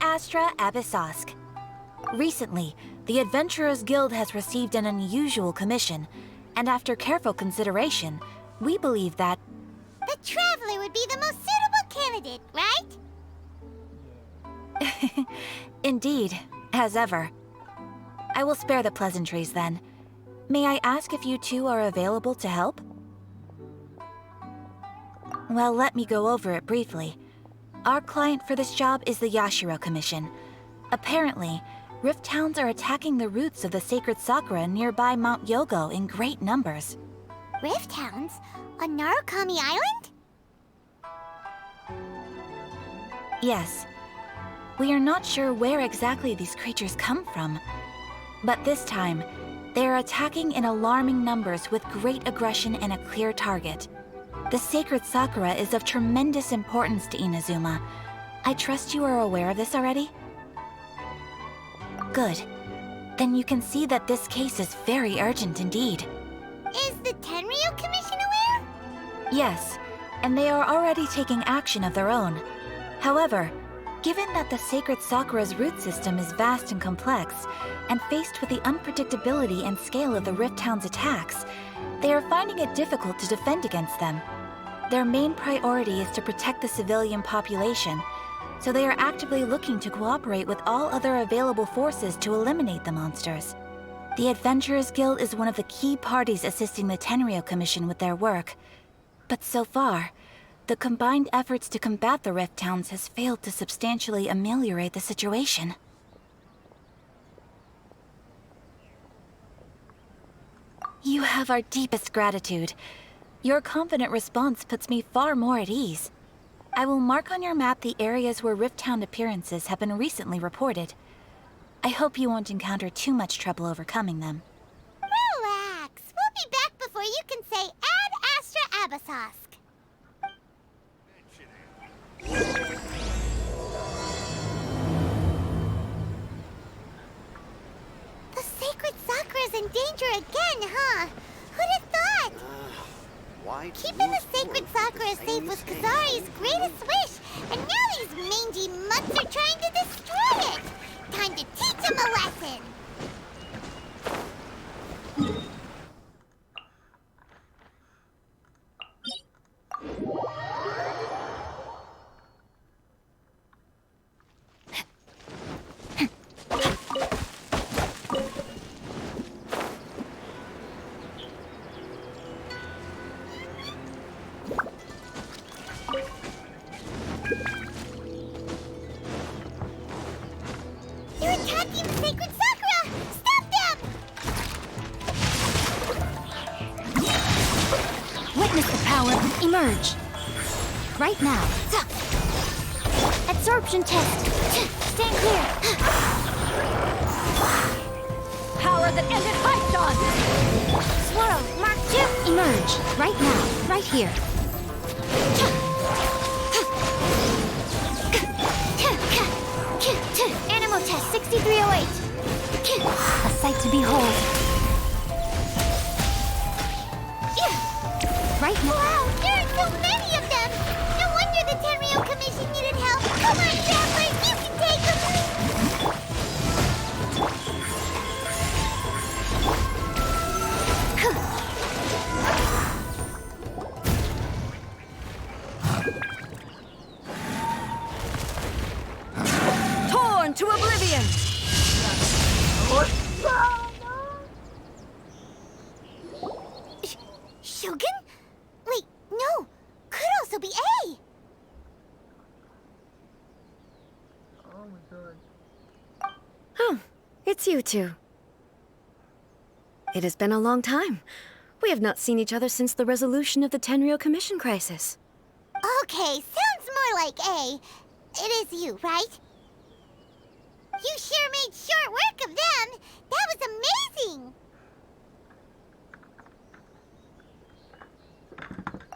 Astra Abyssosk. Recently, the Adventurers Guild has received an unusual commission, and after careful consideration, we believe that... The Traveler would be the most suitable candidate, right? Indeed, as ever. I will spare the pleasantries then. May I ask if you two are available to help? Well, let me go over it briefly. Our client for this job is the Yashiro Commission. Apparently, Rift Towns are attacking the roots of the sacred Sakura nearby Mount Yogo in great numbers. Rift Towns? On Narukami Island? Yes. We are not sure where exactly these creatures come from. But this time, they are attacking in alarming numbers with great aggression and a clear target. The sacred Sakura is of tremendous importance to Inazuma. I trust you are aware of this already? Good. Then you can see that this case is very urgent indeed. Is the Tenryu Commission aware? Yes, and they are already taking action of their own. However, given that the sacred Sakura's root system is vast and complex, and faced with the unpredictability and scale of the Rift Town's attacks, they are finding it difficult to defend against them. Their main priority is to protect the civilian population, so they are actively looking to cooperate with all other available forces to eliminate the monsters. The Adventurers Guild is one of the key parties assisting the Tenryu Commission with their work. But so far, the combined efforts to combat the Rift Towns has failed to substantially ameliorate the situation. You have our deepest gratitude. Your confident response puts me far more at ease. I will mark on your map the areas where Rift Town appearances have been recently reported. I hope you won't encounter too much trouble overcoming them. Relax. We'll be back before you can say Ad Astra Abyssosk. The sacred Sakura's in danger again, huh? Who'd have thought? Keeping the sacred Sakura safe was Kazari's greatest wish, and now these mangy mutts are trying to destroy it! Time to teach him a lesson! They're attacking the sacred Sakura! Stop them! Witness the power emerge. Right now. Absorption test. Stand clear. Power that ended Python. Swirl, Mark 2. Emerge. Right now. Right here. Animal test 6308. A sight to behold. Right now. Wow, there are so many of them! No wonder the Tenryu Commission needed help! Come on, Travelers, you can take them! Torn to oblivion! Shogun? Wait, no! Could also be A! Oh, it's you two. It has been a long time. We have not seen each other since the resolution of the Tenryu Commission crisis. Okay, sounds more like A. It is you, right? You sure made short work of them! That was amazing!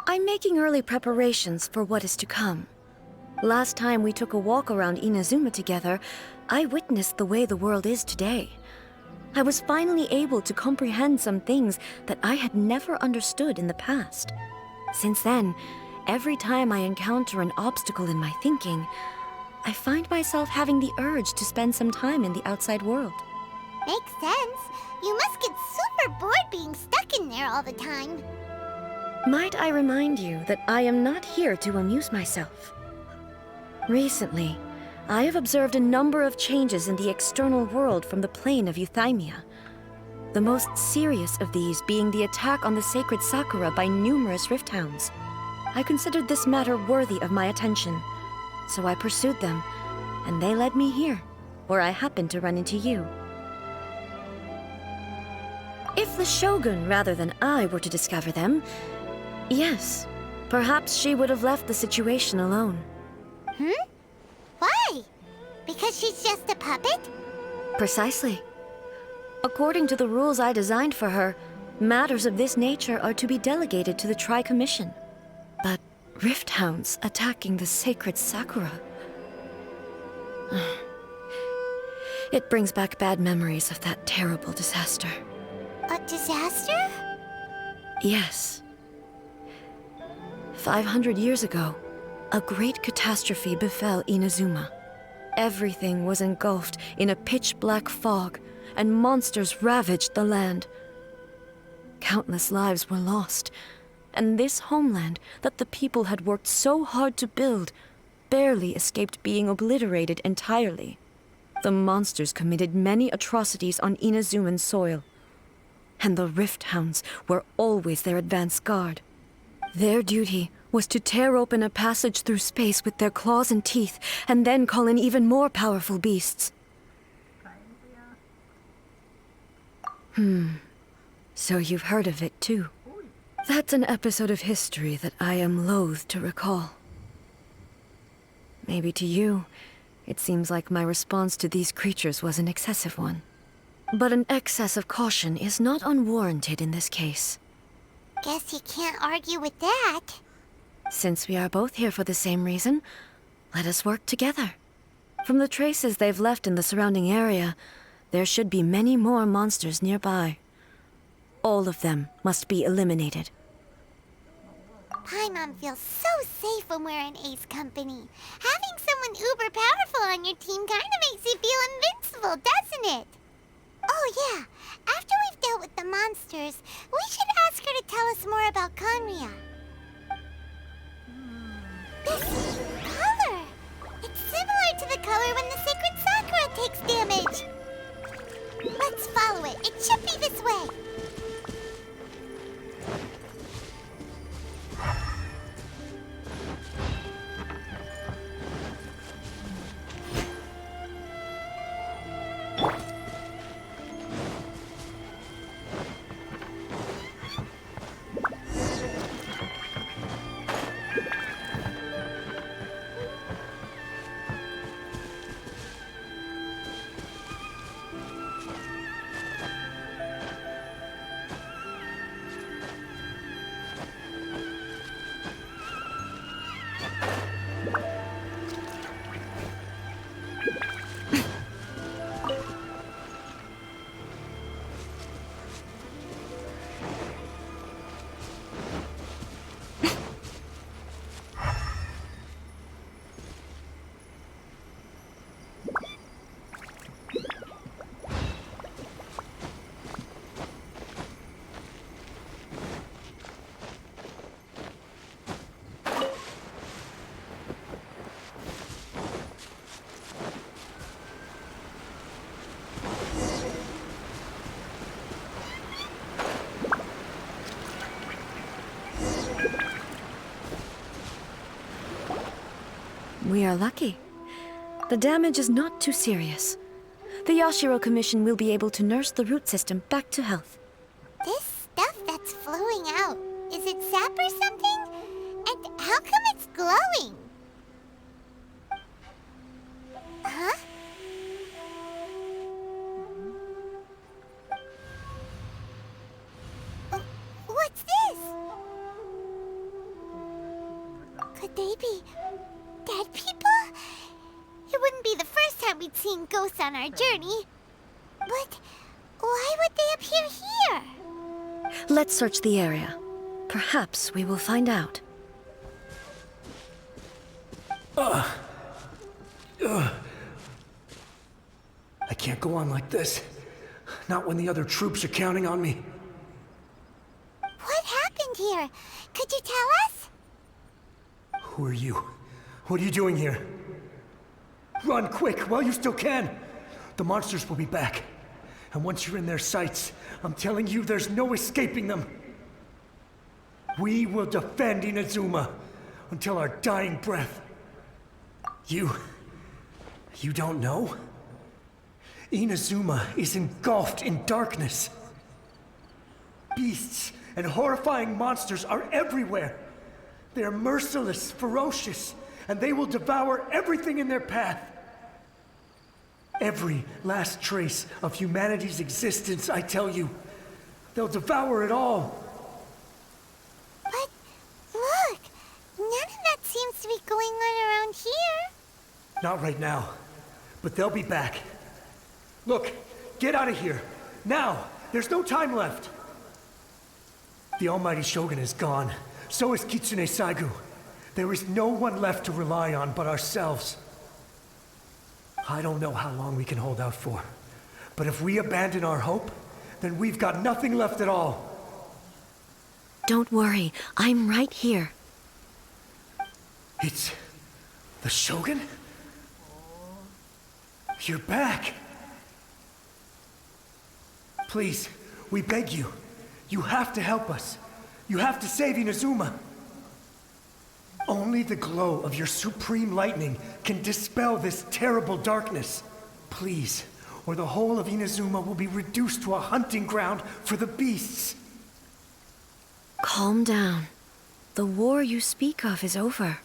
I'm making early preparations for what is to come. Last time we took a walk around Inazuma together, I witnessed the way the world is today. I was finally able to comprehend some things that I had never understood in the past. Since then, every time I encounter an obstacle in my thinking, I find myself having the urge to spend some time in the outside world. Makes sense. You must get super bored being stuck in there all the time. Might I remind you that I am not here to amuse myself? Recently, I have observed a number of changes in the external world from the plane of Euthymia. The most serious of these being the attack on the sacred Sakura by numerous rift hounds. I considered this matter worthy of my attention, so I pursued them, and they led me here, where I happened to run into you. If the Shogun rather than I were to discover them, yes, perhaps she would have left the situation alone. Why? Because she's just a puppet? Precisely. According to the rules I designed for her, matters of this nature are to be delegated to the Tri-Commission. But rift hounds attacking the sacred Sakura... It brings back bad memories of that terrible disaster. A disaster? Yes. 500 years ago, a great catastrophe befell Inazuma. Everything was engulfed in a pitch-black fog, and monsters ravaged the land. Countless lives were lost, and this homeland that the people had worked so hard to build barely escaped being obliterated entirely. The monsters committed many atrocities on Inazuman soil, and the Rift Hounds were always their advance guard. Their duty was to tear open a passage through space with their claws and teeth, and then call in even more powerful beasts. So you've heard of it too. That's an episode of history that I am loath to recall. Maybe to you, it seems like my response to these creatures was an excessive one. But an excess of caution is not unwarranted in this case. Guess you can't argue with that. Since we are both here for the same reason, let us work together. From the traces they've left in the surrounding area, there should be many more monsters nearby. All of them must be eliminated. Paimon feels so safe when we're in Ace Company. Having someone uber powerful on your team kind of makes you feel invincible, doesn't it? Oh yeah, after we've dealt with the monsters, we should ask her to tell us more about Conria. This color! It's similar to the color when the sacred Sakura takes damage. Let's follow it. It should be this way. We are lucky. The damage is not too serious. The Yashiro Commission will be able to nurse the root system back to health. This stuff that's flowing out, is it sap or something? And how come it's glowing? Huh? What's this? Could they be dead people? It wouldn't be the first time we'd seen ghosts on our journey. But why would they appear here? Let's search the area. Perhaps we will find out. I can't go on like this. Not when the other troops are counting on me. What happened here? Could you tell us? Who are you? What are you doing here? Run quick, while you still can! The monsters will be back. And once you're in their sights, I'm telling you, there's no escaping them. We will defend Inazuma until our dying breath. You don't know? Inazuma is engulfed in darkness. Beasts and horrifying monsters are everywhere. They are merciless, ferocious, and they will devour everything in their path. Every last trace of humanity's existence, I tell you. They'll devour it all. But look, none of that seems to be going on around here. Not right now, but they'll be back. Look, get out of here. Now! There's no time left! The almighty Shogun is gone. So is Kitsune Saigu. There is no one left to rely on but ourselves. I don't know how long we can hold out for. But if we abandon our hope, then we've got nothing left at all. Don't worry, I'm right here. It's... the Shogun? You're back! Please, we beg you. You have to help us. You have to save Inazuma. Only the glow of your supreme lightning can dispel this terrible darkness. Please, or the whole of Inazuma will be reduced to a hunting ground for the beasts. Calm down. The war you speak of is over.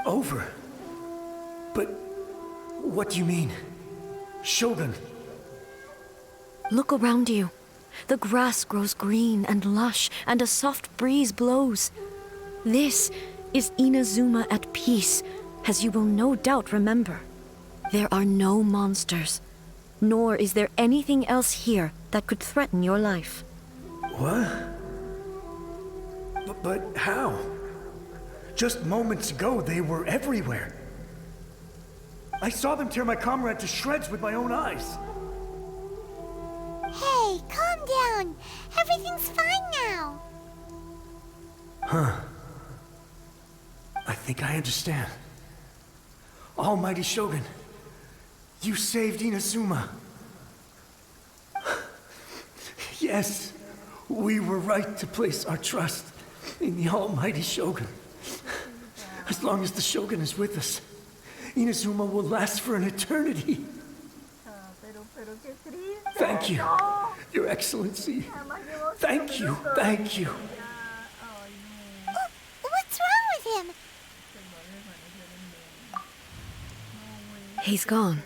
Over? But what do you mean? Shogun? Look around you. The grass grows green and lush, and a soft breeze blows. This is Inazuma at peace, as you will no doubt remember. There are no monsters, nor is there anything else here that could threaten your life. What? But how? Just moments ago, they were everywhere. I saw them tear my comrade to shreds with my own eyes. Hey, calm down. Everything's fine now. Huh. I think I understand. Almighty Shogun, you saved Inazuma. Yes, we were right to place our trust in the Almighty Shogun. As long as the Shogun is with us, Inazuma will last for an eternity. Thank you, Your Excellency. Thank you, thank you. What's wrong with him? He's gone.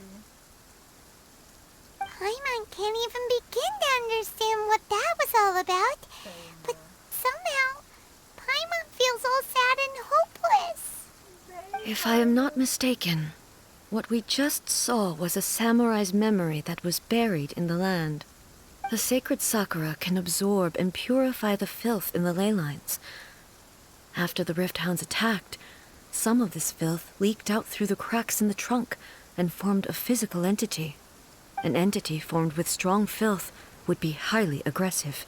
Paimon can't even begin to understand what that was all about. But somehow, Paimon feels all sad and hopeless. If I am not mistaken, what we just saw was a samurai's memory that was buried in the land. The sacred sakura can absorb and purify the filth in the ley lines. After the Rift Hounds attacked, some of this filth leaked out through the cracks in the trunk and formed a physical entity. An entity formed with strong filth would be highly aggressive.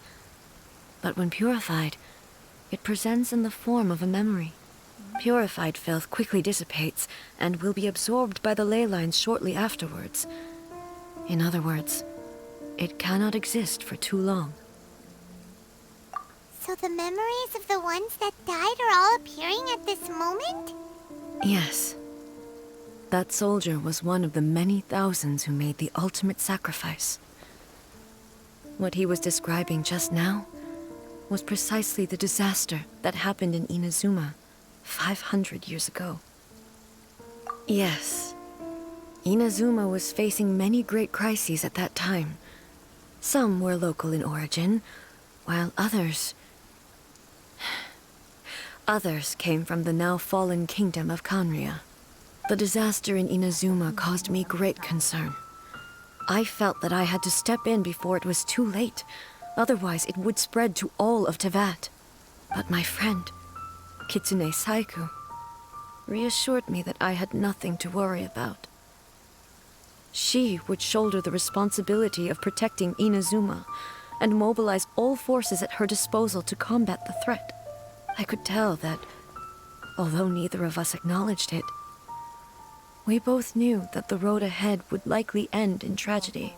But when purified, it presents in the form of a memory. Purified filth quickly dissipates and will be absorbed by the ley lines shortly afterwards. In other words, it cannot exist for too long. So the memories of the ones that died are all appearing at this moment? Yes. That soldier was one of the many thousands who made the ultimate sacrifice. What he was describing just now was precisely the disaster that happened in Inazuma 500 years ago. Yes. Inazuma was facing many great crises at that time. Some were local in origin, while others came from the now fallen kingdom of Kanria. The disaster in Inazuma caused me great concern. I felt that I had to step in before it was too late, otherwise it would spread to all of Teyvat. But my friend, Kitsune Saigu, reassured me that I had nothing to worry about. She would shoulder the responsibility of protecting Inazuma and mobilize all forces at her disposal to combat the threat. I could tell that, although neither of us acknowledged it, we both knew that the road ahead would likely end in tragedy.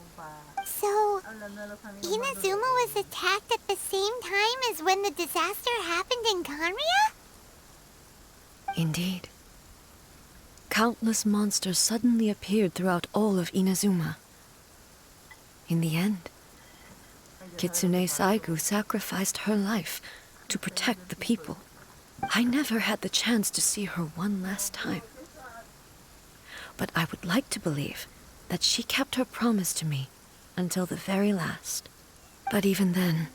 So, Inazuma was attacked at the same time as when the disaster happened in Kanria? Indeed. Countless monsters suddenly appeared throughout all of Inazuma. In the end, Kitsune Saigu sacrificed her life to protect the people. I never had the chance to see her one last time. But I would like to believe that she kept her promise to me until the very last. But even then,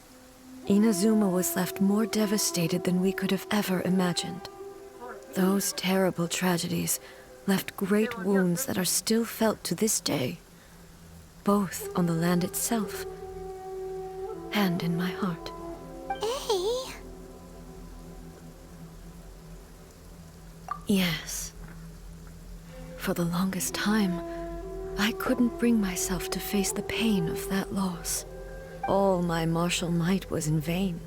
Inazuma was left more devastated than we could have ever imagined. Those terrible tragedies left great wounds that are still felt to this day, both on the land itself and in my heart. Hey? Yes. For the longest time, I couldn't bring myself to face the pain of that loss. All my martial might was in vain.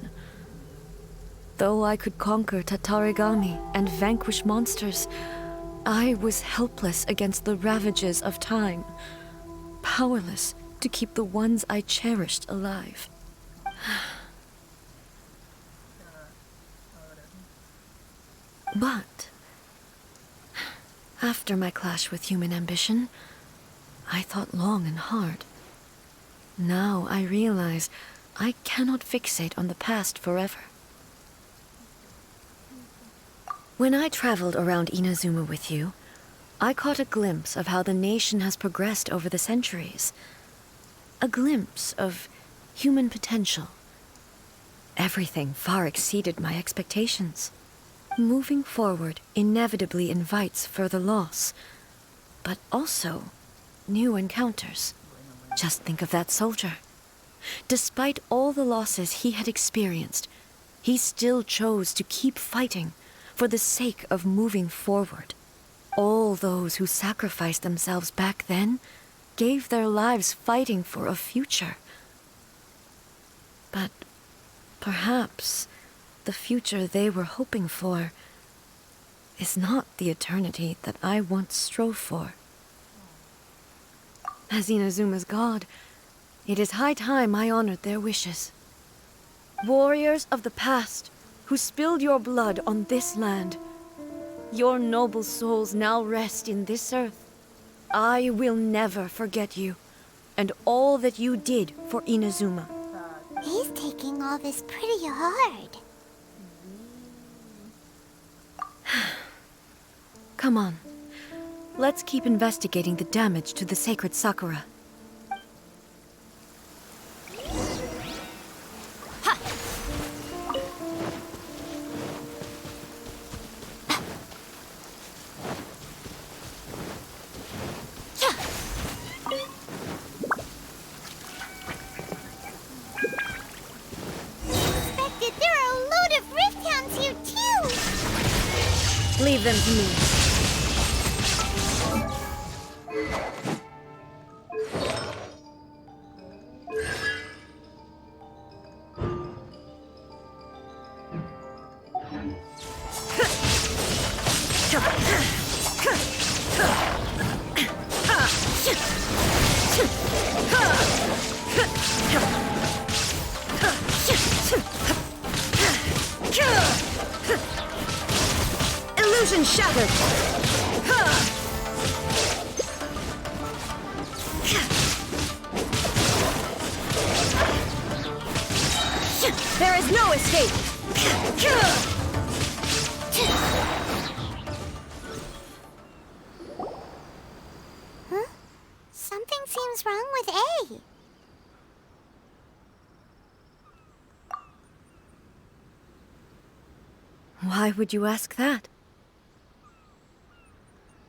Though I could conquer Tatarigami and vanquish monsters, I was helpless against the ravages of time, powerless to keep the ones I cherished alive. But after my clash with human ambition, I thought long and hard. Now I realize I cannot fixate on the past forever. When I traveled around Inazuma with you, I caught a glimpse of how the nation has progressed over the centuries. A glimpse of human potential. Everything far exceeded my expectations. Moving forward inevitably invites further loss, but also new encounters. Just think of that soldier. Despite all the losses he had experienced, he still chose to keep fighting for the sake of moving forward. All those who sacrificed themselves back then gave their lives fighting for a future. But perhaps the future they were hoping for is not the eternity that I once strove for. As Inazuma's god, it is high time I honored their wishes. Warriors of the past, who spilled your blood on this land, your noble souls now rest in this earth. I will never forget you, and all that you did for Inazuma. He's taking all this pretty hard. Come on. Let's keep investigating the damage to the sacred Sakura. Expected, there are a load of rift hounds here too! Leave them to me. Illusion shattered! There is no escape! Huh? Something seems wrong with A. Why would you ask that?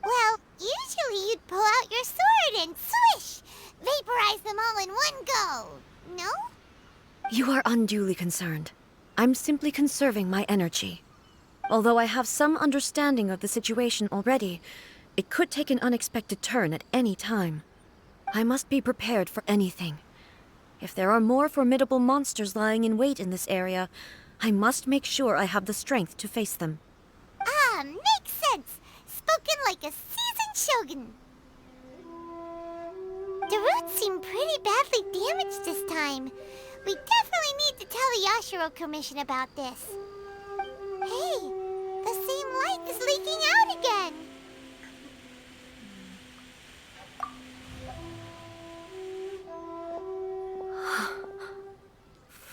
Well, usually you'd pull out your sword and swish! Vaporize them all in one go! No? You are unduly concerned. I'm simply conserving my energy. Although I have some understanding of the situation already, it could take an unexpected turn at any time. I must be prepared for anything. If there are more formidable monsters lying in wait in this area, I must make sure I have the strength to face them. Ah, makes sense. Spoken like a seasoned shogun. The roots seem pretty badly damaged this time. We definitely need to tell the Yashiro Commission about this. Hey, the same light is leaking out again.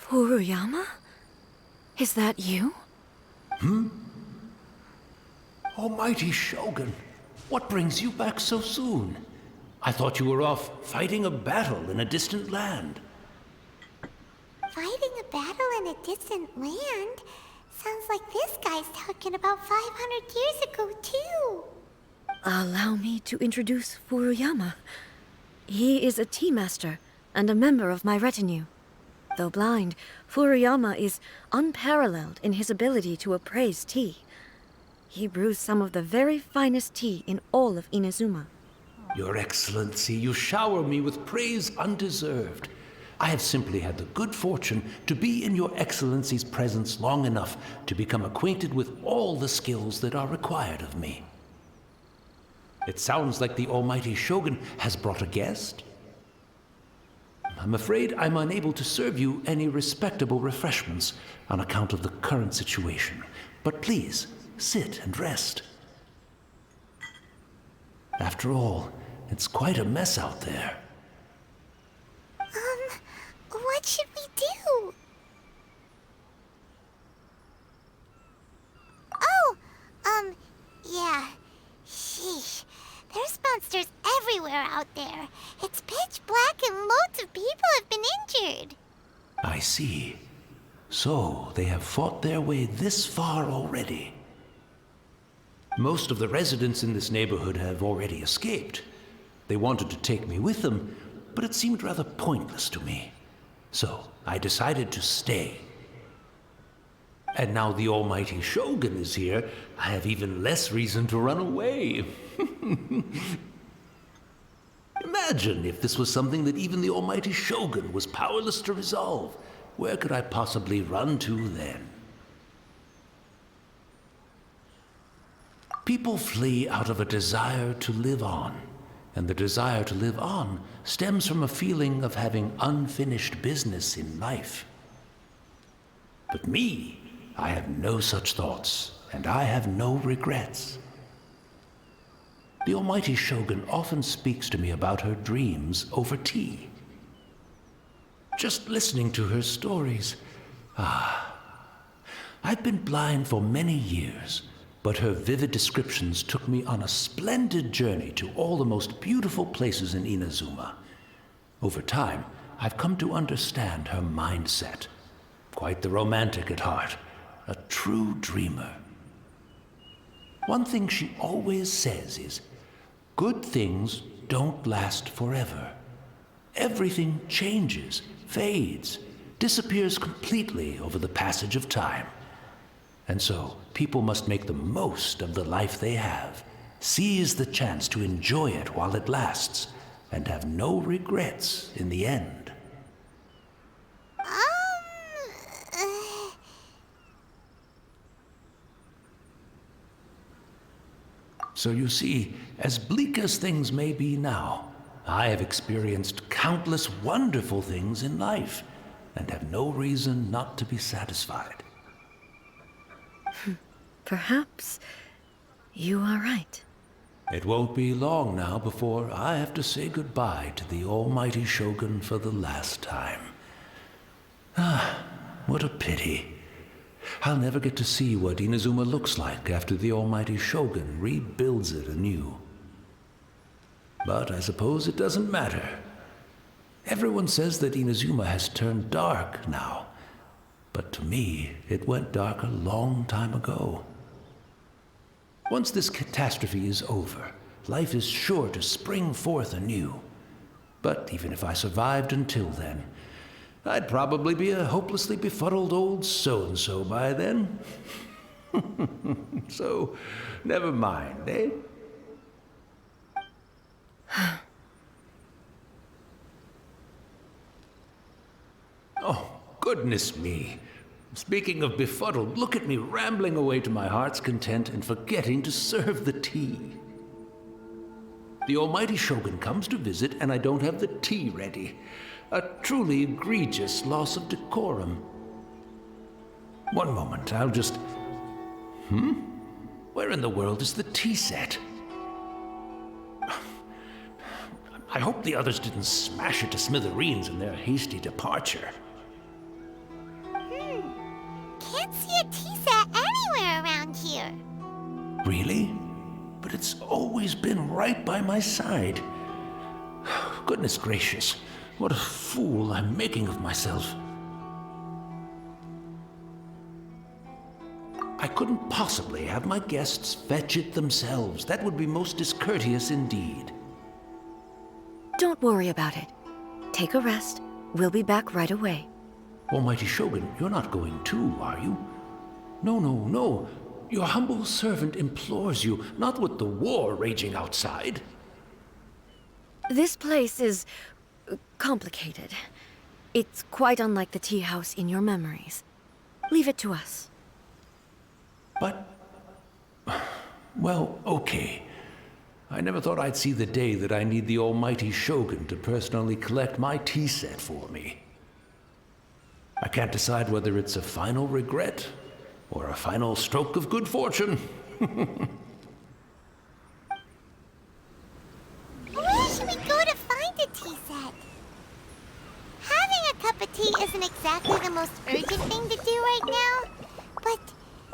Furuyama? Is that you? Almighty Shogun, what brings you back so soon? I thought you were off fighting a battle in a distant land. Fighting a battle in a distant land? Sounds like this guy's talking about 500 years ago, too. Allow me to introduce Furuyama. He is a tea master and a member of my retinue. Though blind, Furuyama is unparalleled in his ability to appraise tea. He brews some of the very finest tea in all of Inazuma. Your Excellency, you shower me with praise undeserved. I have simply had the good fortune to be in Your Excellency's presence long enough to become acquainted with all the skills that are required of me. It sounds like the Almighty Shogun has brought a guest. I'm afraid I'm unable to serve you any respectable refreshments on account of the current situation. But please, sit and rest. After all, it's quite a mess out there. What should we do? Oh, yeah. Sheesh. There's monsters everywhere out there. It's pitch black and loads of people have been injured. I see. So, they have fought their way this far already. Most of the residents in this neighborhood have already escaped. They wanted to take me with them, but it seemed rather pointless to me. So, I decided to stay. And now the Almighty Shogun is here, I have even less reason to run away. Imagine if this was something that even the Almighty Shogun was powerless to resolve. Where could I possibly run to then? People flee out of a desire to live on, and the desire to live on stems from a feeling of having unfinished business in life. But me, I have no such thoughts, and I have no regrets. The Almighty Shogun often speaks to me about her dreams over tea. Just listening to her stories, I've been blind for many years, but her vivid descriptions took me on a splendid journey to all the most beautiful places in Inazuma. Over time, I've come to understand her mindset. Quite the romantic at heart, a true dreamer. One thing she always says is, good things don't last forever. Everything changes, fades, disappears completely over the passage of time. And so, people must make the most of the life they have, seize the chance to enjoy it while it lasts, and have no regrets in the end. So you see, as bleak as things may be now, I have experienced countless wonderful things in life, and have no reason not to be satisfied. Perhaps you are right. It won't be long now before I have to say goodbye to the Almighty Shogun for the last time. What a pity. I'll never get to see what Inazuma looks like after the Almighty Shogun rebuilds it anew. But I suppose it doesn't matter. Everyone says that Inazuma has turned dark now, but to me, it went dark a long time ago. Once this catastrophe is over, life is sure to spring forth anew. But even if I survived until then, I'd probably be a hopelessly befuddled old so-and-so by then. So, never mind, eh? Oh, goodness me. Speaking of befuddled, look at me rambling away to my heart's content and forgetting to serve the tea. The almighty Shogun comes to visit and I don't have the tea ready. A truly egregious loss of decorum. One moment, I'll just... Where in the world is the tea set? I hope the others didn't smash it to smithereens in their hasty departure. Can't see a tea set anywhere around here. Really? But it's always been right by my side. Goodness gracious, what a fool I'm making of myself. I couldn't possibly have my guests fetch it themselves. That would be most discourteous indeed. Don't worry about it. Take a rest. We'll be back right away. Almighty Shogun, you're not going too, are you? No, no, no. Your humble servant implores you, not with the war raging outside. This place is... complicated. It's quite unlike the tea house in your memories. Leave it to us. But... well, okay. I never thought I'd see the day that I need the almighty Shogun to personally collect my tea set for me. I can't decide whether it's a final regret or a final stroke of good fortune. Where should we go to find a tea set? Having a cup of tea isn't exactly the most urgent thing to do right now, but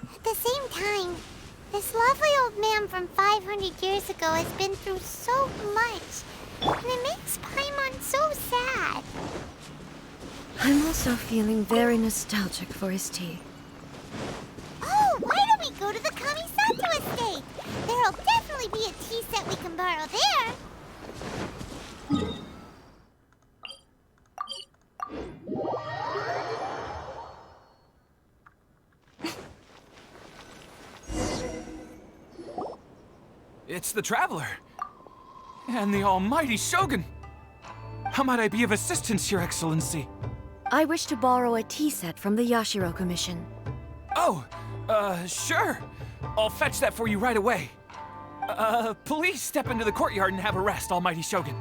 at the same time, this lovely old man from 500 years ago has been through so much, and it makes Paimon so sad. I'm also feeling very nostalgic for his tea. Oh, why don't we go to the Kamisato estate? There'll definitely be a tea set we can borrow there. It's the Traveler. And the almighty Shogun. How might I be of assistance, Your Excellency? I wish to borrow a tea set from the Yashiro Commission. Oh, sure. I'll fetch that for you right away. Please step into the courtyard and have a rest, almighty Shogun.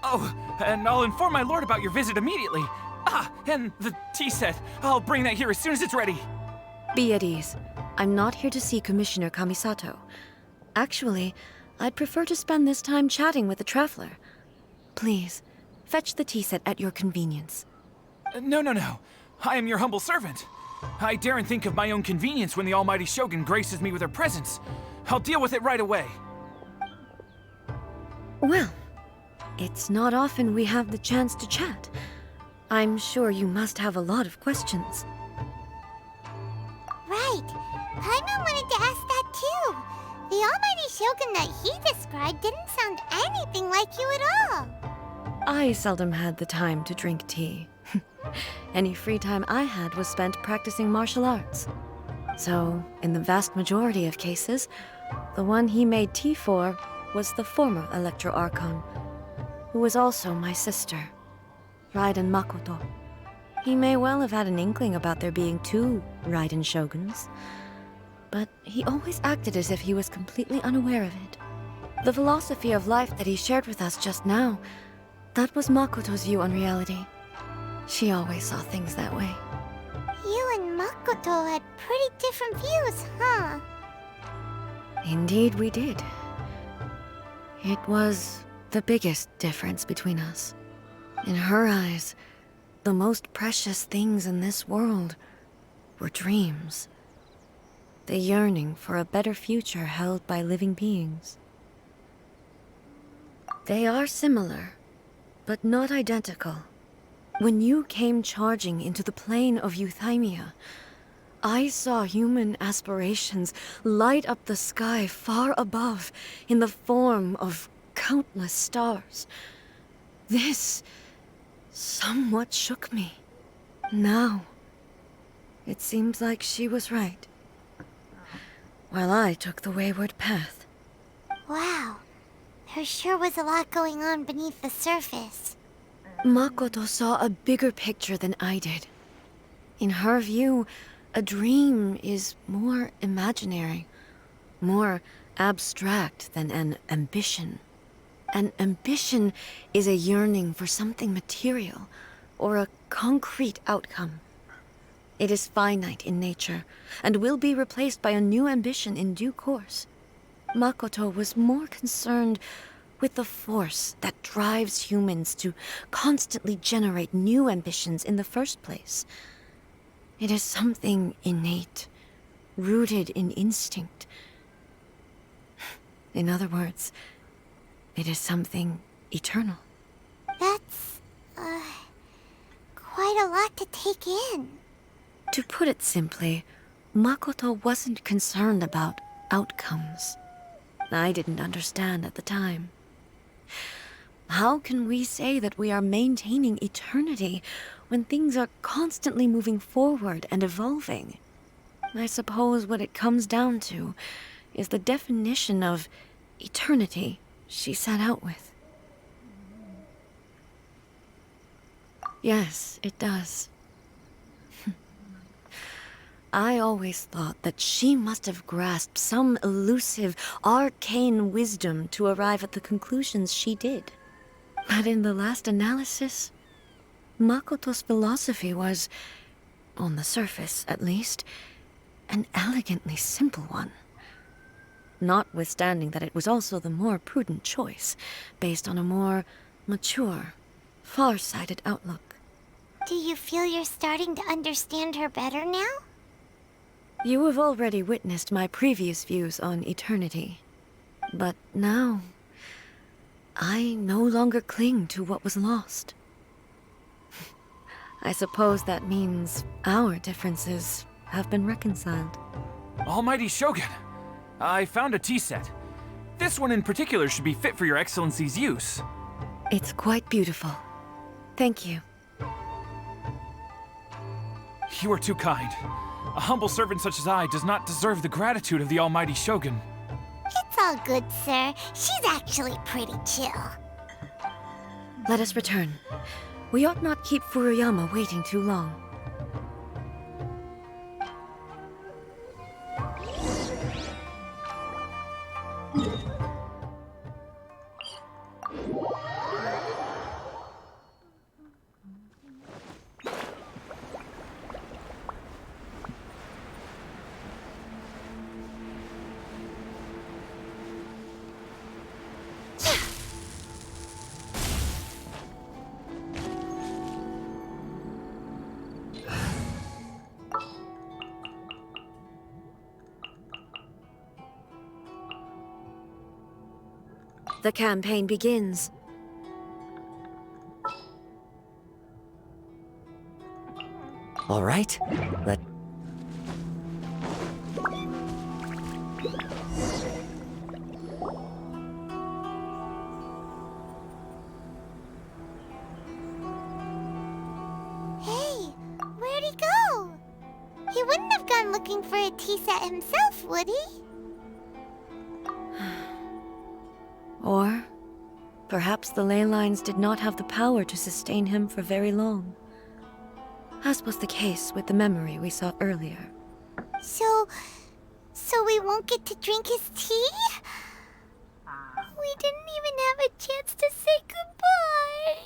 Oh, and I'll inform my lord about your visit immediately. Ah, and the tea set. I'll bring that here as soon as it's ready. Be at ease. I'm not here to see Commissioner Kamisato. Actually, I'd prefer to spend this time chatting with the Traveler. Please, fetch the tea set at your convenience. No. I am your humble servant. I daren't think of my own convenience when the almighty Shogun graces me with her presence. I'll deal with it right away. Well, it's not often we have the chance to chat. I'm sure you must have a lot of questions. Right. Paimon wanted to ask that too. The almighty Shogun that he described didn't sound anything like you at all. I seldom had the time to drink tea. Any free time I had was spent practicing martial arts. So, in the vast majority of cases, the one he made tea for was the former Electro Archon, who was also my sister, Raiden Makoto. He may well have had an inkling about there being two Raiden Shoguns, but he always acted as if he was completely unaware of it. The philosophy of life that he shared with us just now, that was Makoto's view on reality. She always saw things that way. You and Makoto had pretty different views, huh? Indeed we did. It was the biggest difference between us. In her eyes, the most precious things in this world were dreams. The yearning for a better future held by living beings. They are similar, but not identical. When you came charging into the plane of Euthymia, I saw human aspirations light up the sky far above in the form of countless stars. This somewhat shook me. Now, it seems like she was right. while I took the wayward path. Wow. There sure was a lot going on beneath the surface. Makoto saw a bigger picture than I did. In her view, a dream is more imaginary, more abstract than an ambition. An ambition is a yearning for something material, or a concrete outcome. It is finite in nature, and will be replaced by a new ambition in due course. Makoto was more concerned with the force that drives humans to constantly generate new ambitions in the first place. It is something innate, rooted in instinct. In other words, it is something eternal. That's, quite a lot to take in. To put it simply, Makoto wasn't concerned about outcomes. I didn't understand at the time. How can we say that we are maintaining eternity when things are constantly moving forward and evolving? I suppose what it comes down to is the definition of eternity she set out with. Yes, it does. I always thought that she must have grasped some elusive, arcane wisdom to arrive at the conclusions she did. But in the last analysis, Makoto's philosophy was, on the surface at least, an elegantly simple one. Notwithstanding that it was also the more prudent choice, based on a more mature, far-sighted outlook. Do you feel you're starting to understand her better now? You have already witnessed my previous views on eternity. But now, I no longer cling to what was lost. I suppose that means our differences have been reconciled. Almighty Shogun, I found a tea set. This one in particular should be fit for your Excellency's use. It's quite beautiful. Thank you. You are too kind. A humble servant such as I does not deserve the gratitude of the Almighty Shogun. It's all good, sir. She's actually pretty chill. Let us return. We ought not keep Furuyama waiting too long. The campaign begins. All right, Hey, where'd he go? He wouldn't have gone looking for a tea set himself, would he? Or perhaps the ley lines did not have the power to sustain him for very long, as was the case with the memory we saw earlier. So we won't get to drink his tea? We didn't even have a chance to say goodbye.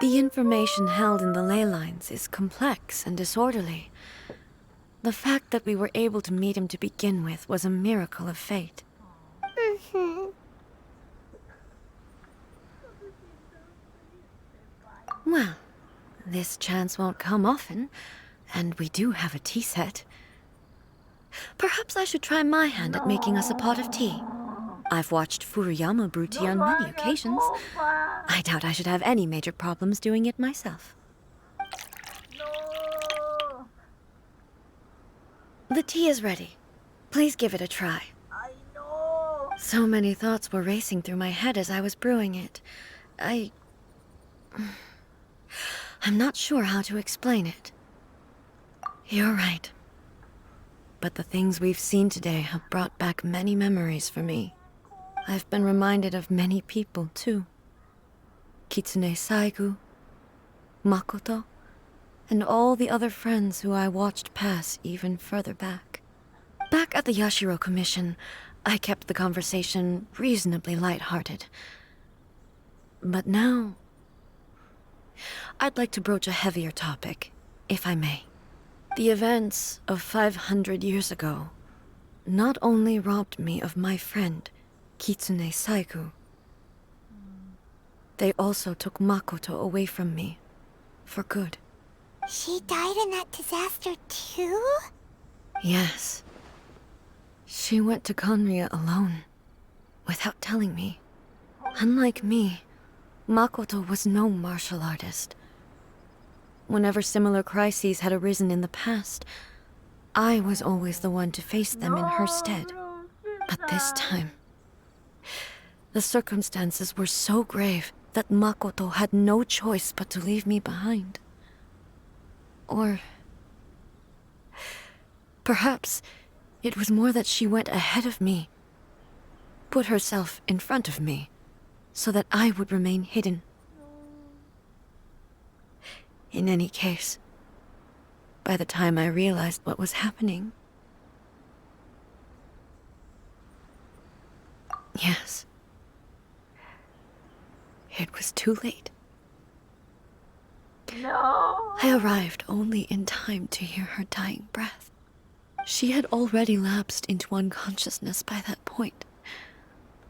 The information held in the ley lines is complex and disorderly. The fact that we were able to meet him to begin with was a miracle of fate. Well, this chance won't come often, and we do have a tea set. Perhaps I should try my hand at making us a pot of tea. I've watched Furuyama brew tea on many occasions. I doubt I should have any major problems doing it myself. The tea is ready. Please give it a try. So many thoughts were racing through my head as I was brewing it. I'm not sure how to explain it. You're right. but the things we've seen today have brought back many memories for me. I've been reminded of many people, too. Kitsune Saigu, Makoto, and all the other friends who I watched pass even further back. Back at the Yashiro Commission, I kept the conversation reasonably lighthearted. But now, I'd like to broach a heavier topic, if I may. The events of 500 years ago not only robbed me of my friend, Kitsune Saigu, they also took Makoto away from me, for good. She died in that disaster too? Yes. She went to Conria alone, without telling me. Unlike me, Makoto was no martial artist. Whenever similar crises had arisen in the past, I was always the one to face them in her stead. But this time, the circumstances were so grave that Makoto had no choice but to leave me behind. Or perhaps it was more that she went ahead of me, put herself in front of me, so that I would remain hidden. In any case, by the time I realized what was happening, yes, it was too late. No. I arrived only in time to hear her dying breath. She had already lapsed into unconsciousness by that point,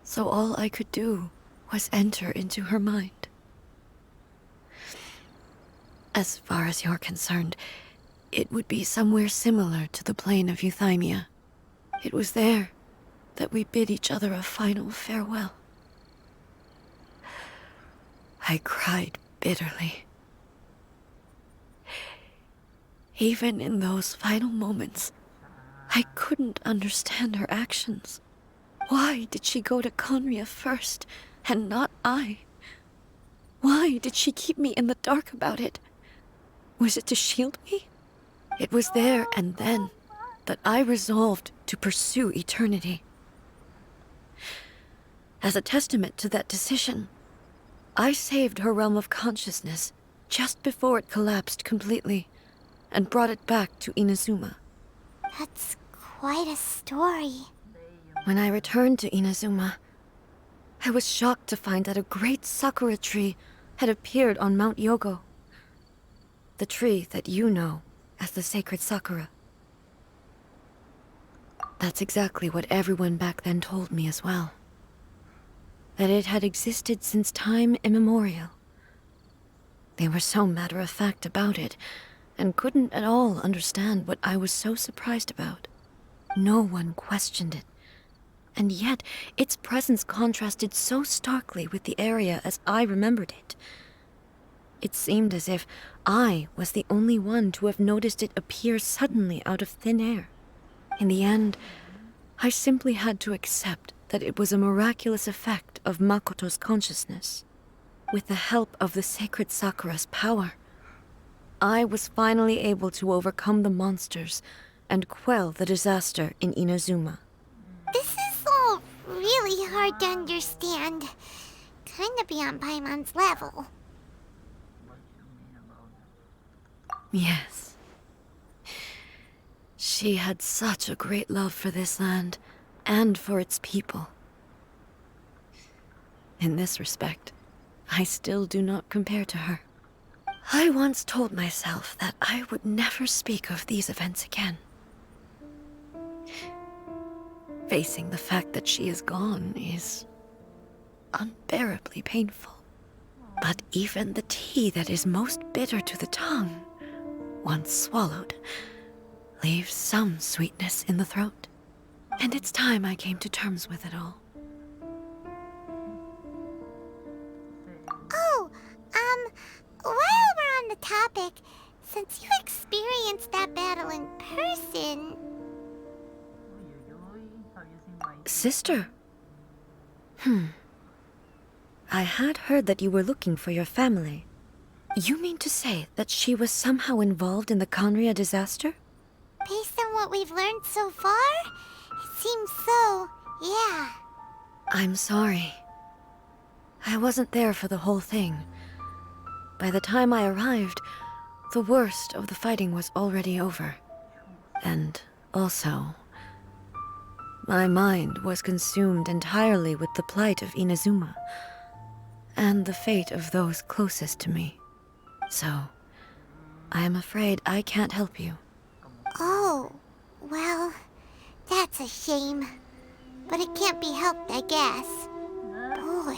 so all I could do was enter into her mind. As far as you're concerned, it would be somewhere similar to the plane of Euthymia. It was there that we bid each other a final farewell. I cried bitterly. Even in those final moments, I couldn't understand her actions. Why did she go to Conria first, and not I? Why did she keep me in the dark about it? Was it to shield me? It was there and then that I resolved to pursue eternity. As a testament to that decision, I saved her realm of consciousness just before it collapsed completely, and brought it back to Inazuma. That's quite a story. When I returned to Inazuma, I was shocked to find that a great sakura tree had appeared on Mount Yogo. The tree that you know as the sacred sakura. That's exactly what everyone back then told me as well. That it had existed since time immemorial. They were so matter-of-fact about it, and couldn't at all understand what I was so surprised about. No one questioned it, and yet its presence contrasted so starkly with the area as I remembered it. It seemed as if I was the only one to have noticed it appear suddenly out of thin air. In the end, I simply had to accept that it was a miraculous effect of Makoto's consciousness. With the help of the sacred Sakura's power, I was finally able to overcome the monsters and quell the disaster in Inazuma. This is all really hard to understand. Kinda beyond Paimon's level. Yes. She had such a great love for this land, and for its people. In this respect, I still do not compare to her. I once told myself that I would never speak of these events again. Facing the fact that she is gone is unbearably painful. But even the tea that is most bitter to the tongue, once swallowed, leaves some sweetness in the throat. And it's time I came to terms with it all. Oh, while we're on the topic, since you experienced that battle in person... Sister? I had heard that you were looking for your family. You mean to say that she was somehow involved in the Conria disaster? Based on what we've learned so far? It seems so, yeah. I'm sorry. I wasn't there for the whole thing. By the time I arrived, the worst of the fighting was already over. And also, my mind was consumed entirely with the plight of Inazuma, and the fate of those closest to me. So, I am afraid I can't help you. Oh, well, that's a shame. But it can't be helped, I guess. Boy,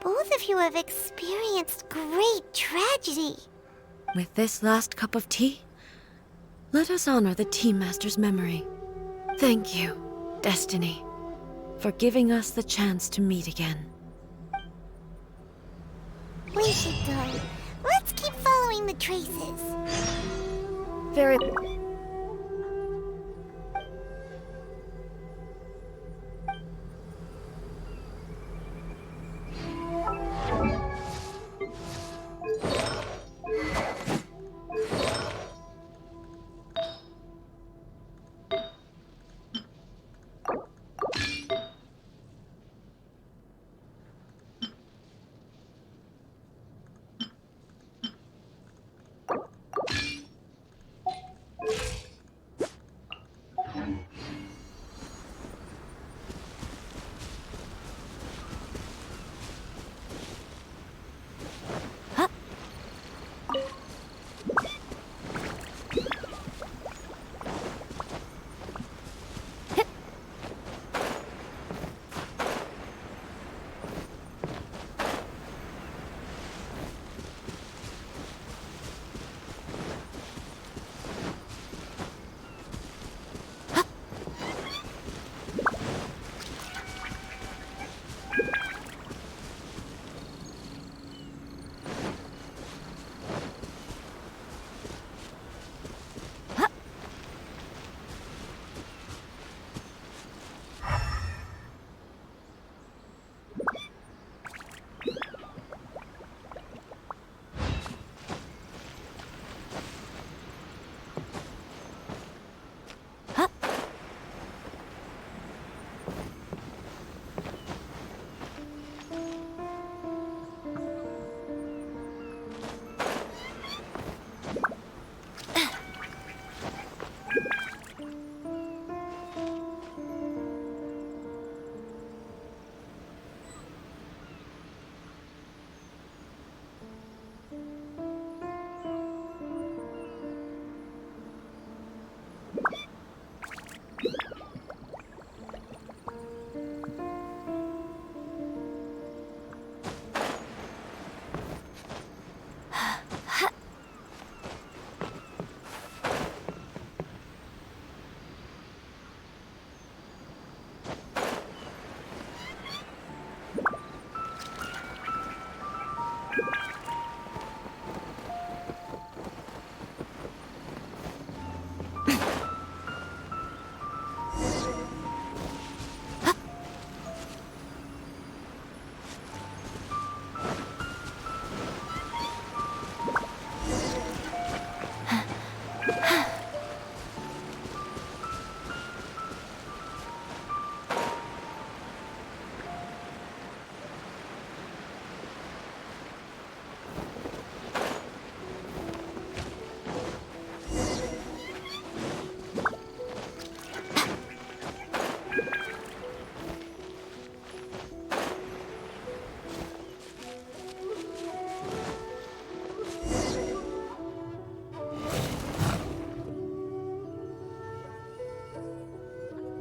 both of you have experienced great tragedy. With this last cup of tea, let us honor the Tea Master's memory. Thank you, Destiny, for giving us the chance to meet again. We should go. Let's keep following the traces. Very...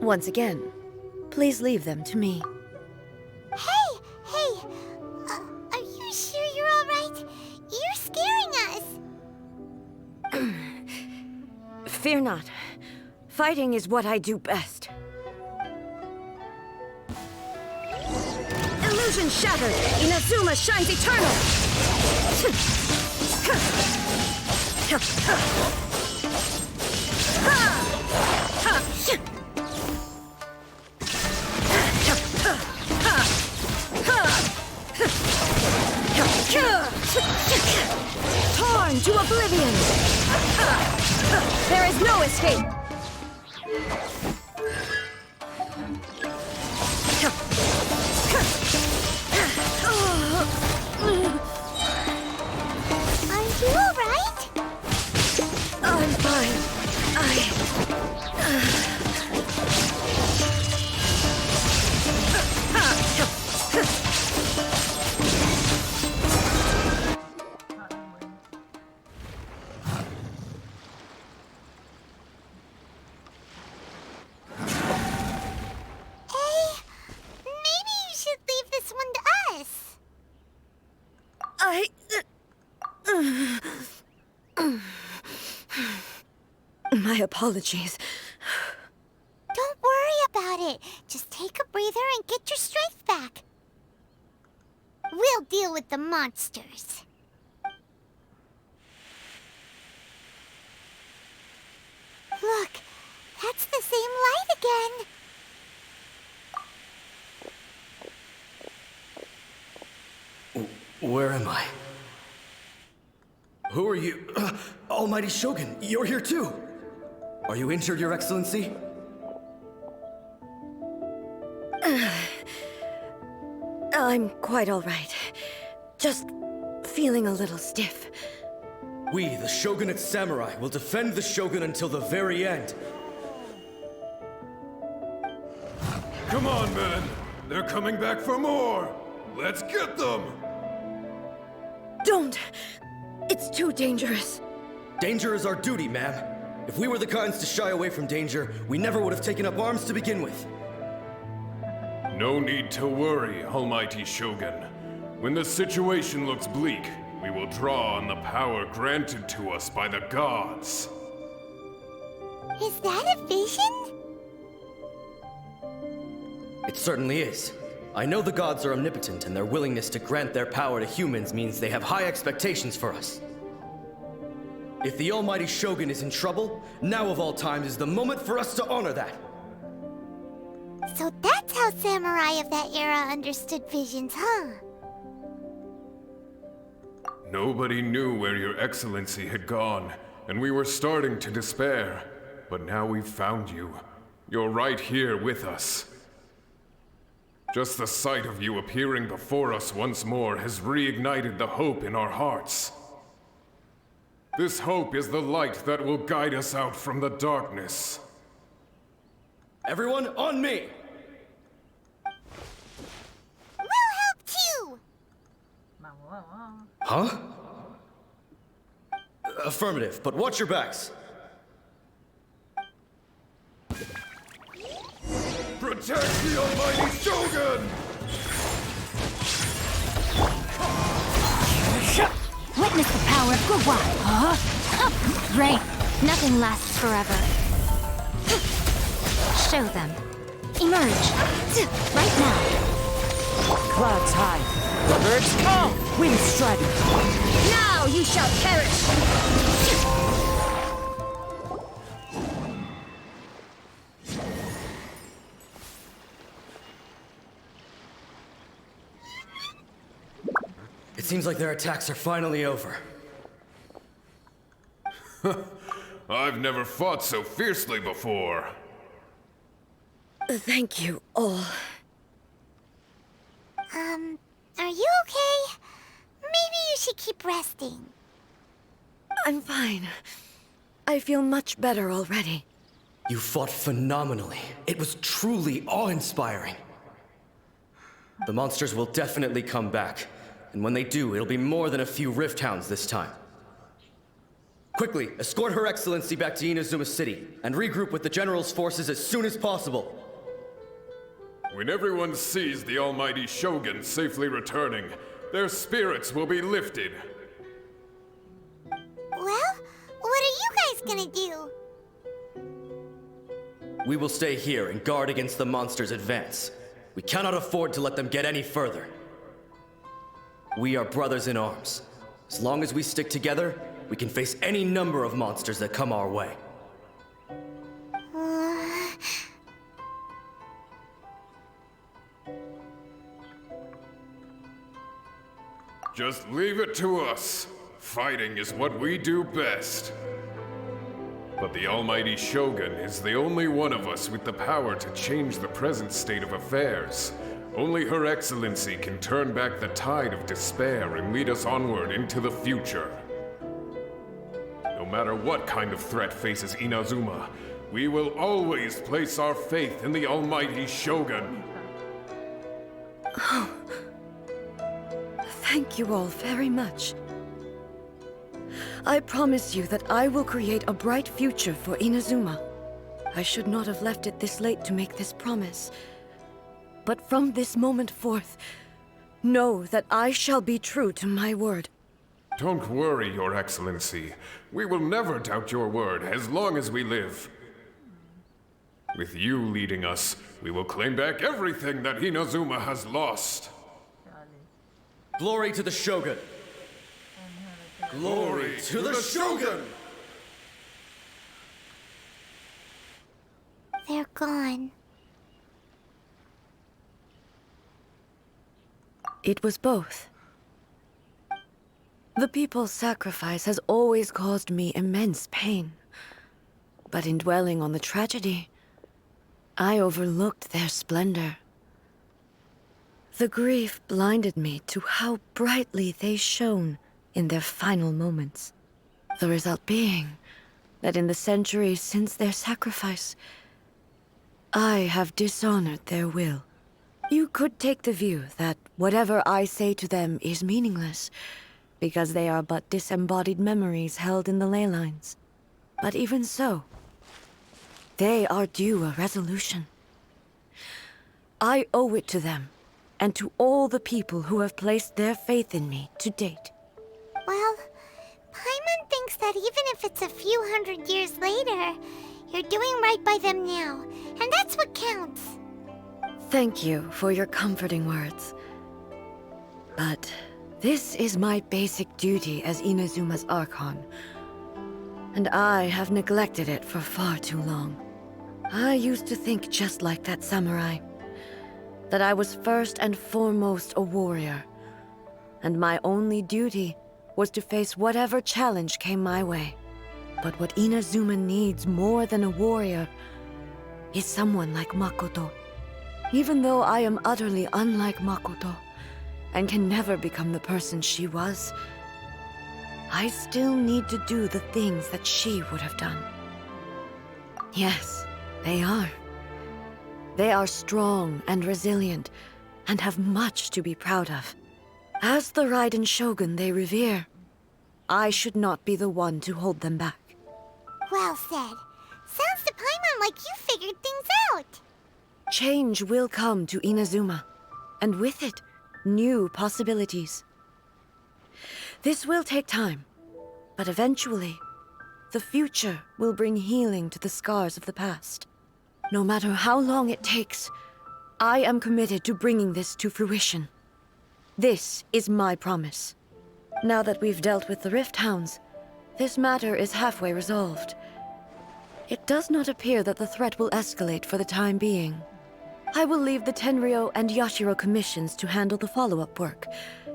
Once again, please leave them to me. Hey! Are you sure you're all right? You're scaring us. Fear not. Fighting is what I do best. Illusion shattered! Inazuma shines eternal! Torn to oblivion! There is no escape! apologies. Don't worry about it. Just take a breather and get your strength back. We'll deal with the monsters. Look, that's the same light again. Where am I? Who are you? Almighty Shogun, you're here too! Are you injured, Your Excellency? I'm quite all right. Just feeling a little stiff. We, the Shogunate Samurai, will defend the Shogun until the very end. Come on, men! They're coming back for more! Let's get them! Don't! It's too dangerous. Danger is our duty, ma'am. If we were the kinds to shy away from danger, we never would have taken up arms to begin with. No need to worry, Almighty Shogun. When the situation looks bleak, we will draw on the power granted to us by the gods. Is that a vision? It certainly is. I know the gods are omnipotent, and their willingness to grant their power to humans means they have high expectations for us. If the Almighty Shogun is in trouble, now of all times is the moment for us to honor that. So that's how samurai of that era understood visions, huh? Nobody knew where Your Excellency had gone, and we were starting to despair. But now we've found you. You're right here with us. Just the sight of you appearing before us once more has reignited the hope in our hearts. This hope is the light that will guide us out from the darkness. Everyone, on me! We'll help too! Huh? Affirmative, but watch your backs. Protect the Almighty Shogun! Witness the power of Guwa! Huh? Rain, nothing lasts forever. Show them. Emerge. Right now. Clouds high. The birds come. Wind strike. Now you shall perish! It seems like their attacks are finally over. I've never fought so fiercely before. Thank you all. Are you okay? Maybe you should keep resting. I'm fine. I feel much better already. You fought phenomenally. It was truly awe-inspiring. The monsters will definitely come back. And when they do, it'll be more than a few Rift Hounds this time. Quickly, escort Her Excellency back to Inazuma City, and regroup with the General's forces as soon as possible. When everyone sees the Almighty Shogun safely returning, their spirits will be lifted. Well, what are you guys gonna do? We will stay here and guard against the monsters' advance. We cannot afford to let them get any further. We are brothers in arms. As long as we stick together, we can face any number of monsters that come our way. Just leave it to us. Fighting is what we do best. But the Almighty Shogun is the only one of us with the power to change the present state of affairs. Only Her Excellency can turn back the tide of despair and lead us onward into the future. No matter what kind of threat faces Inazuma, we will always place our faith in the Almighty Shogun. Thank you all very much. I promise you that I will create a bright future for Inazuma. I should not have left it this late to make this promise. But from this moment forth, know that I shall be true to my word. Don't worry, Your Excellency. We will never doubt your word as long as we live. With you leading us, we will claim back everything that Inazuma has lost. Glory to the Shogun! Glory to the Shogun! They're gone. It was both. The people's sacrifice has always caused me immense pain. But in dwelling on the tragedy, I overlooked their splendor. The grief blinded me to how brightly they shone in their final moments. The result being that in the centuries since their sacrifice, I have dishonored their will. You could take the view that whatever I say to them is meaningless, because they are but disembodied memories held in the ley lines. But even so, they are due a resolution. I owe it to them, and to all the people who have placed their faith in me to date. Well, Paimon thinks that even if it's a few hundred years later, you're doing right by them now, and that's what counts. Thank you for your comforting words. But this is my basic duty as Inazuma's Archon, and I have neglected it for far too long. I used to think just like that samurai, that I was first and foremost a warrior, and my only duty was to face whatever challenge came my way. But what Inazuma needs more than a warrior is someone like Makoto. Even though I am utterly unlike Makoto, and can never become the person she was, I still need to do the things that she would have done. Yes, they are. They are strong and resilient, and have much to be proud of. As the Raiden Shogun they revere, I should not be the one to hold them back. Well said. Sounds to Paimon like you figured things out. Change will come to Inazuma, and with it, new possibilities. This will take time, but eventually, the future will bring healing to the scars of the past. No matter how long it takes, I am committed to bringing this to fruition. This is my promise. Now that we've dealt with the Rift Hounds, this matter is halfway resolved. It does not appear that the threat will escalate for the time being. I will leave the Tenryo and Yashiro commissions to handle the follow-up work,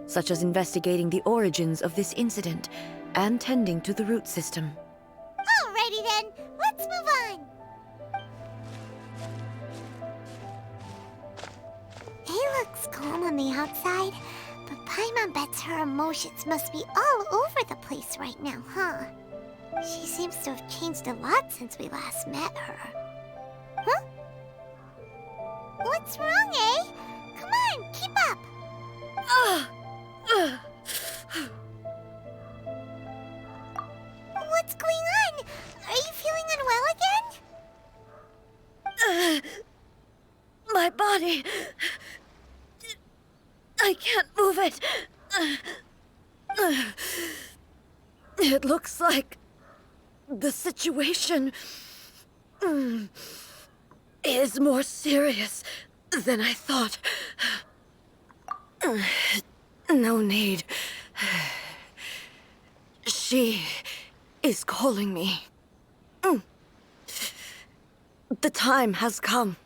such as investigating the origins of this incident and tending to the root system. Alrighty then, let's move on. It looks calm on the outside, but Paimon bets her emotions must be all over the place right now, huh? She seems to have changed a lot since we last met her. Huh? What's wrong, eh? Come on, keep up! What's going on? Are you feeling unwell again? My body... I can't move it. It looks like the situation is more serious than I thought. No need. She is calling me. The time has come.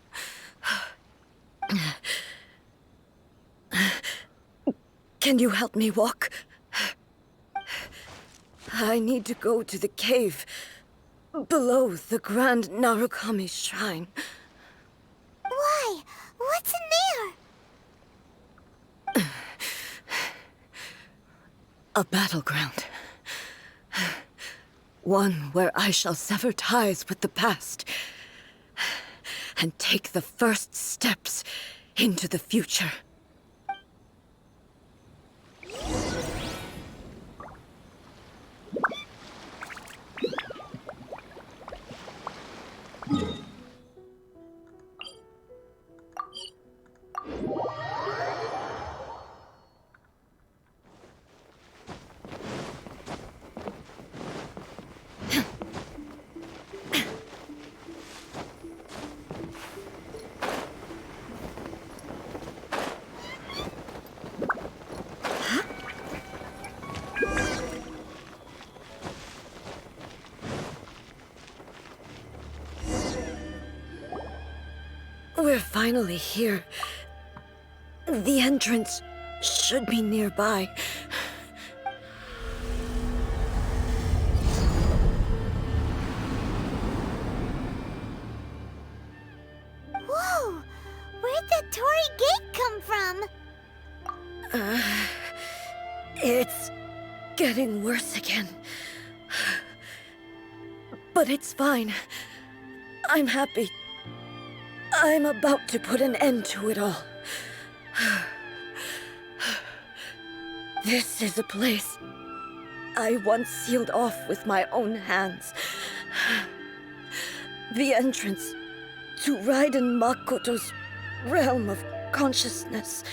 Can you help me walk? I need to go to the cave below the Grand Narukami Shrine. Why? What's in there? A battleground. One where I shall sever ties with the past and take the first steps into the future. We're finally here. The entrance should be nearby. Whoa! Where'd that Torii gate come from? It's getting worse again. But it's fine. I'm happy. I'm about to put an end to it all. This is a place I once sealed off with my own hands. The entrance to Raiden Makoto's realm of consciousness.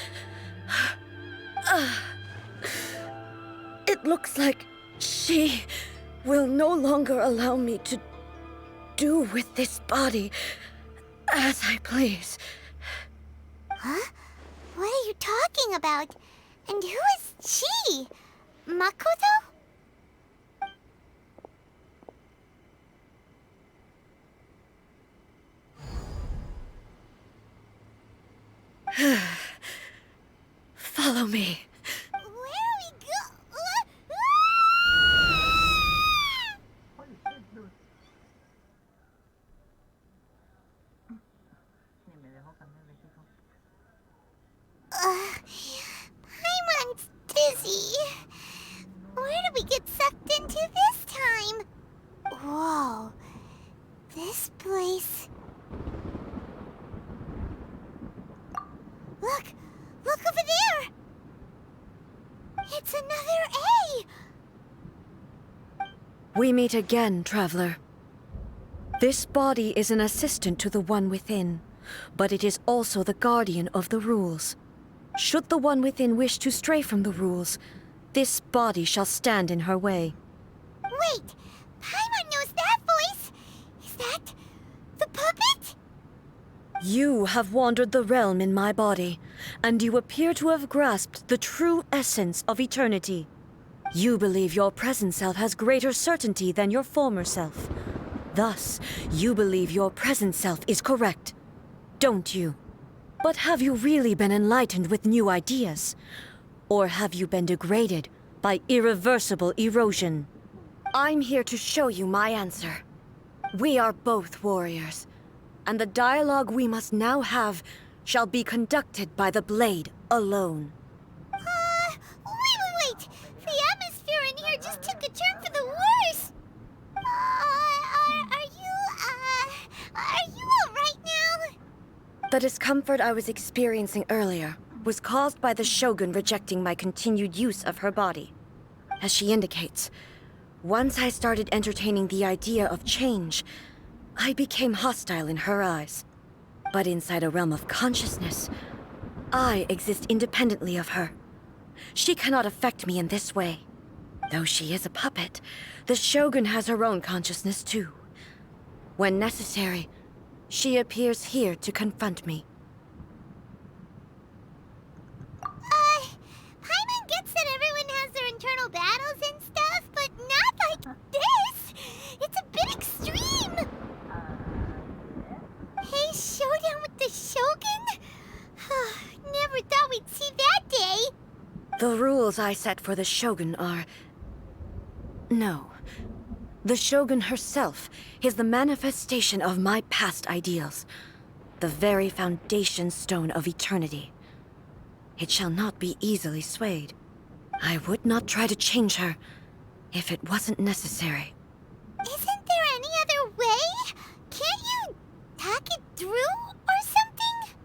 It looks like she will no longer allow me to do with this body as I please. Huh? What are you talking about? And who is she? Makoto? Follow me. Where are we go? Paimon's dizzy. Where did we get sucked into this time? Whoa. This place... Look! Look over there! It's another A! We meet again, traveler. This body is an assistant to the One Within, but it is also the guardian of the rules. Should the One Within wish to stray from the rules, this body shall stand in her way. Wait! Paimon knows that voice! Is that... the puppet? You have wandered the realm in my body, and you appear to have grasped the true essence of eternity. You believe your present self has greater certainty than your former self. Thus, you believe your present self is correct, don't you? But have you really been enlightened with new ideas? Or have you been degraded by irreversible erosion? I'm here to show you my answer. We are both warriors, and the dialogue we must now have shall be conducted by the blade alone. Wait! The atmosphere in here just took a turn for the worse! Are you alright now? The discomfort I was experiencing earlier was caused by the Shogun rejecting my continued use of her body. As she indicates, once I started entertaining the idea of change, I became hostile in her eyes. But inside a realm of consciousness, I exist independently of her. She cannot affect me in this way. Though she is a puppet, the Shogun has her own consciousness too. When necessary, she appears here to confront me. Paimon gets that everyone has their internal battles and stuff, but not like this! It's a bit extreme! Hey, showdown with the Shogun? Never thought we'd see that day! The rules I set for the Shogun are... No. The Shogun herself is the manifestation of my past ideals. The very foundation stone of eternity. It shall not be easily swayed. I would not try to change her if it wasn't necessary. Isn't there any other way? Can't you talk it through or something?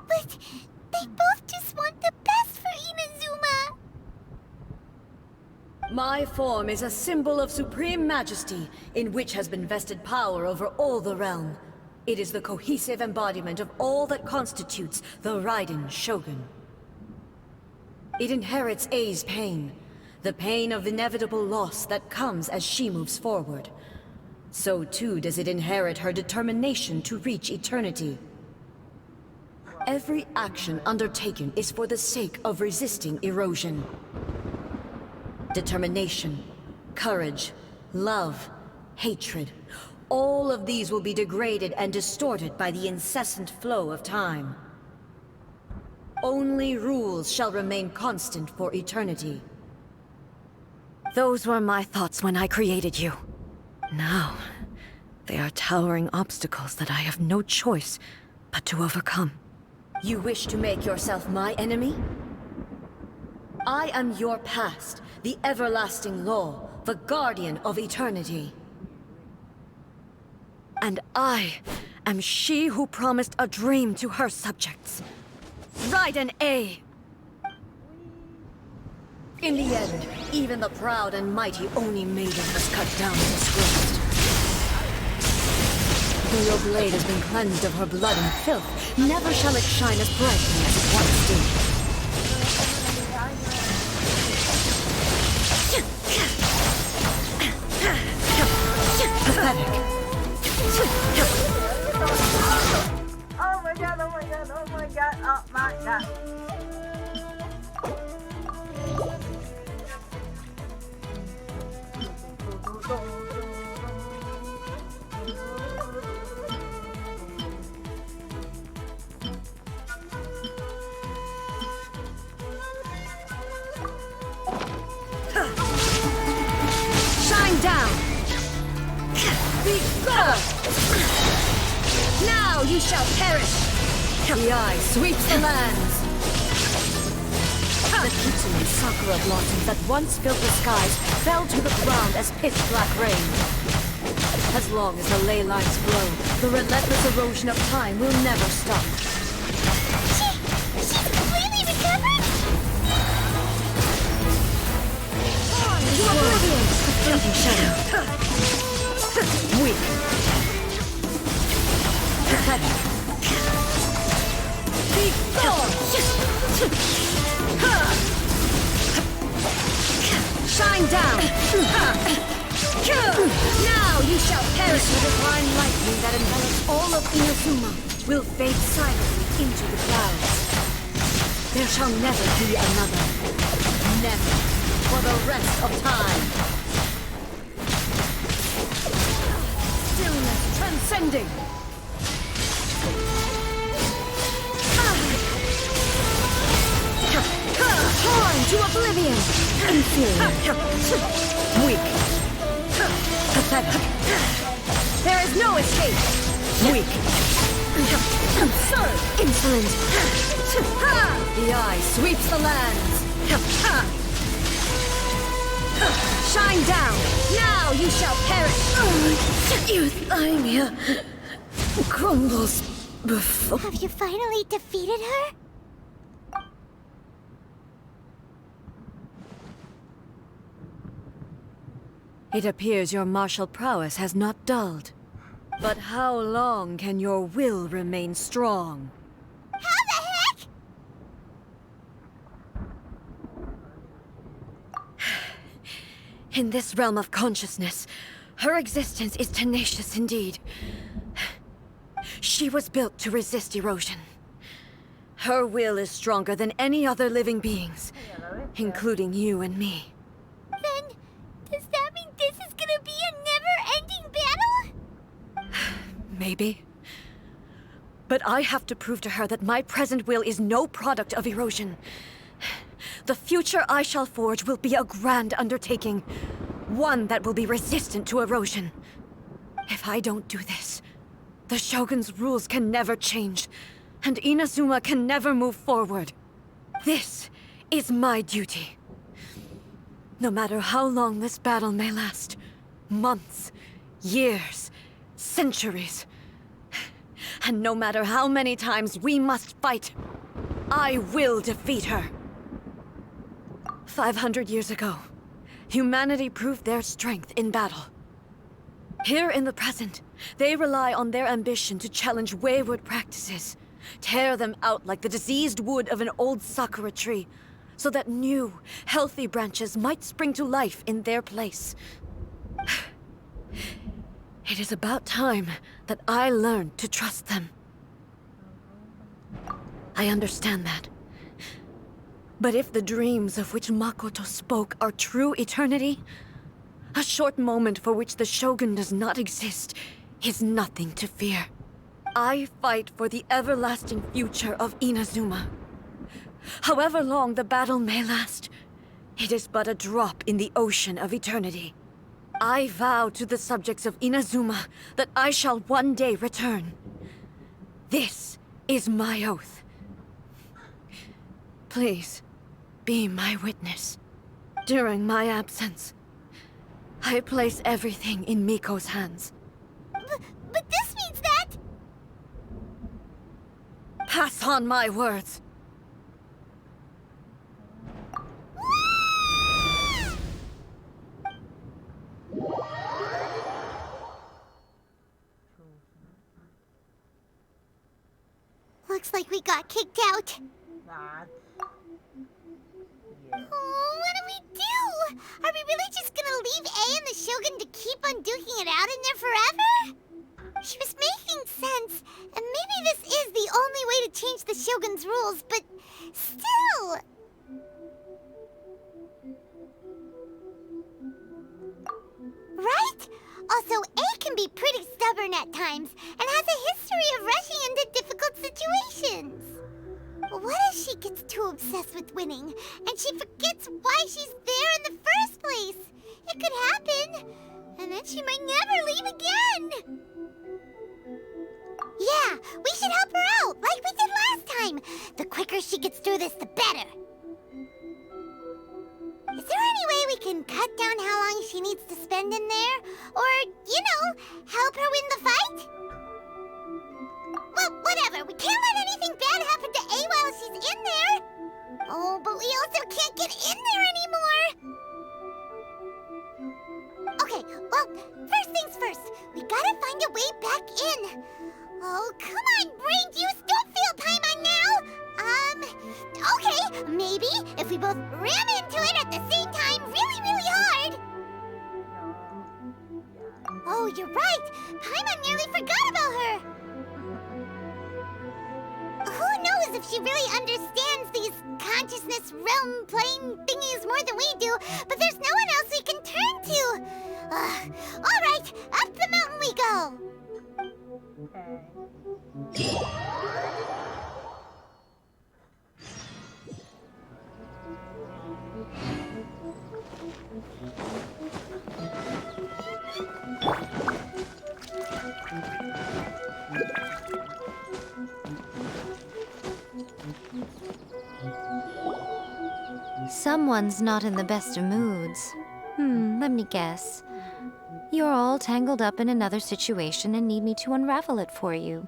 But they both just want the best for Inazuma. My form is a symbol of supreme majesty, in which has been vested power over all the realm. It is the cohesive embodiment of all that constitutes the Raiden Shogun. It inherits Ei's pain, the pain of inevitable loss that comes as she moves forward. So too does it inherit her determination to reach eternity. Every action undertaken is for the sake of resisting erosion. Determination, courage, love, hatred, all of these will be degraded and distorted by the incessant flow of time. Only rules shall remain constant for eternity. Those were my thoughts when I created you. Now, they are towering obstacles that I have no choice but to overcome. You wish to make yourself my enemy? I am your past, the everlasting law, the guardian of eternity. And I am she who promised a dream to her subjects. Raiden A. In the end, even the proud and mighty Oni Maiden has cut down this wrist. Though your blade has been cleansed of her blood and filth, never shall it shine as brightly as it once did. Pathetic. Oh my god, oh my god, oh my god, oh my god. Shine down! Be gone! Now you shall perish! The eye sweeps the lands! The Kitsune Sakura blossoms that once filled the skies fell to the ground as pitch-black rain. As long as the ley lines flow, the relentless erosion of time will never stop. She's completely recovered? To oblivion! The fleeting shadow. Weak. Pathetic. Be gone! Shine down! Now you shall perish! The divine lightning that envelops all of Inazuma will fade silently into the clouds. There shall never be another. Never. For the rest of time. Stillness transcending. Torn to oblivion! Inferior. Weak. Pathetic. There is no escape! Weak. Absurd! Insolent! The eye sweeps the lands! Shine down! Now you shall perish! Euthymia crumbles before... Have you finally defeated her? It appears your martial prowess has not dulled. But how long can your will remain strong? How the heck? In this realm of consciousness, her existence is tenacious indeed. She was built to resist erosion. Her will is stronger than any other living beings, including you and me. Then, does that mean this is gonna be a never-ending battle? Maybe. But I have to prove to her that my present will is no product of erosion. The future I shall forge will be a grand undertaking. One that will be resistant to erosion. If I don't do this, the Shogun's rules can never change, and Inazuma can never move forward. This is my duty. No matter how long this battle may last, months, years, centuries, and no matter how many times we must fight, I will defeat her. 500 years ago, humanity proved their strength in battle. Here in the present, they rely on their ambition to challenge wayward practices, tear them out like the diseased wood of an old sakura tree, so that new, healthy branches might spring to life in their place. It is about time that I learned to trust them. I understand that. But if the dreams of which Makoto spoke are true eternity, a short moment for which the Shogun does not exist is nothing to fear. I fight for the everlasting future of Inazuma. However long the battle may last, it is but a drop in the ocean of eternity. I vow to the subjects of Inazuma that I shall one day return. This is my oath. Please, be my witness. During my absence, I place everything in Miko's hands. But this means that... Pass on my words. Looks like we got kicked out. Nah. Oh, what do we do? Are we really just gonna leave A and the Shogun to keep on duking it out in there forever? She was making sense, and maybe this is the only way to change the Shogun's rules, but still... Right? Also, A can be pretty stubborn at times, and has a history of rushing into difficult situations. What if she gets too obsessed with winning, and she forgets why she's there in the first place? It could happen, and then she might never leave again. Yeah, we should help her out, like we did last time. The quicker she gets through this, the better. Is there any way we can cut down how long she needs to spend in there? Or, you know, help her win the fight? Well, whatever. We can't let anything bad happen to A while she's in there. Oh, but we also can't get in there anymore. Okay, well, first things first. We gotta find a way back in. Oh, come on, brain juice. Don't feel Paimon now. Okay, maybe if we both ram into it at the same time really, really hard. Oh, you're right. Paimon nearly forgot about her. Who knows if she really understands these consciousness realm plane thingies more than we do, but there's no one else we can turn to. All right, up the mountain we go. Someone's not in the best of moods. Let me guess. You're all tangled up in another situation and need me to unravel it for you.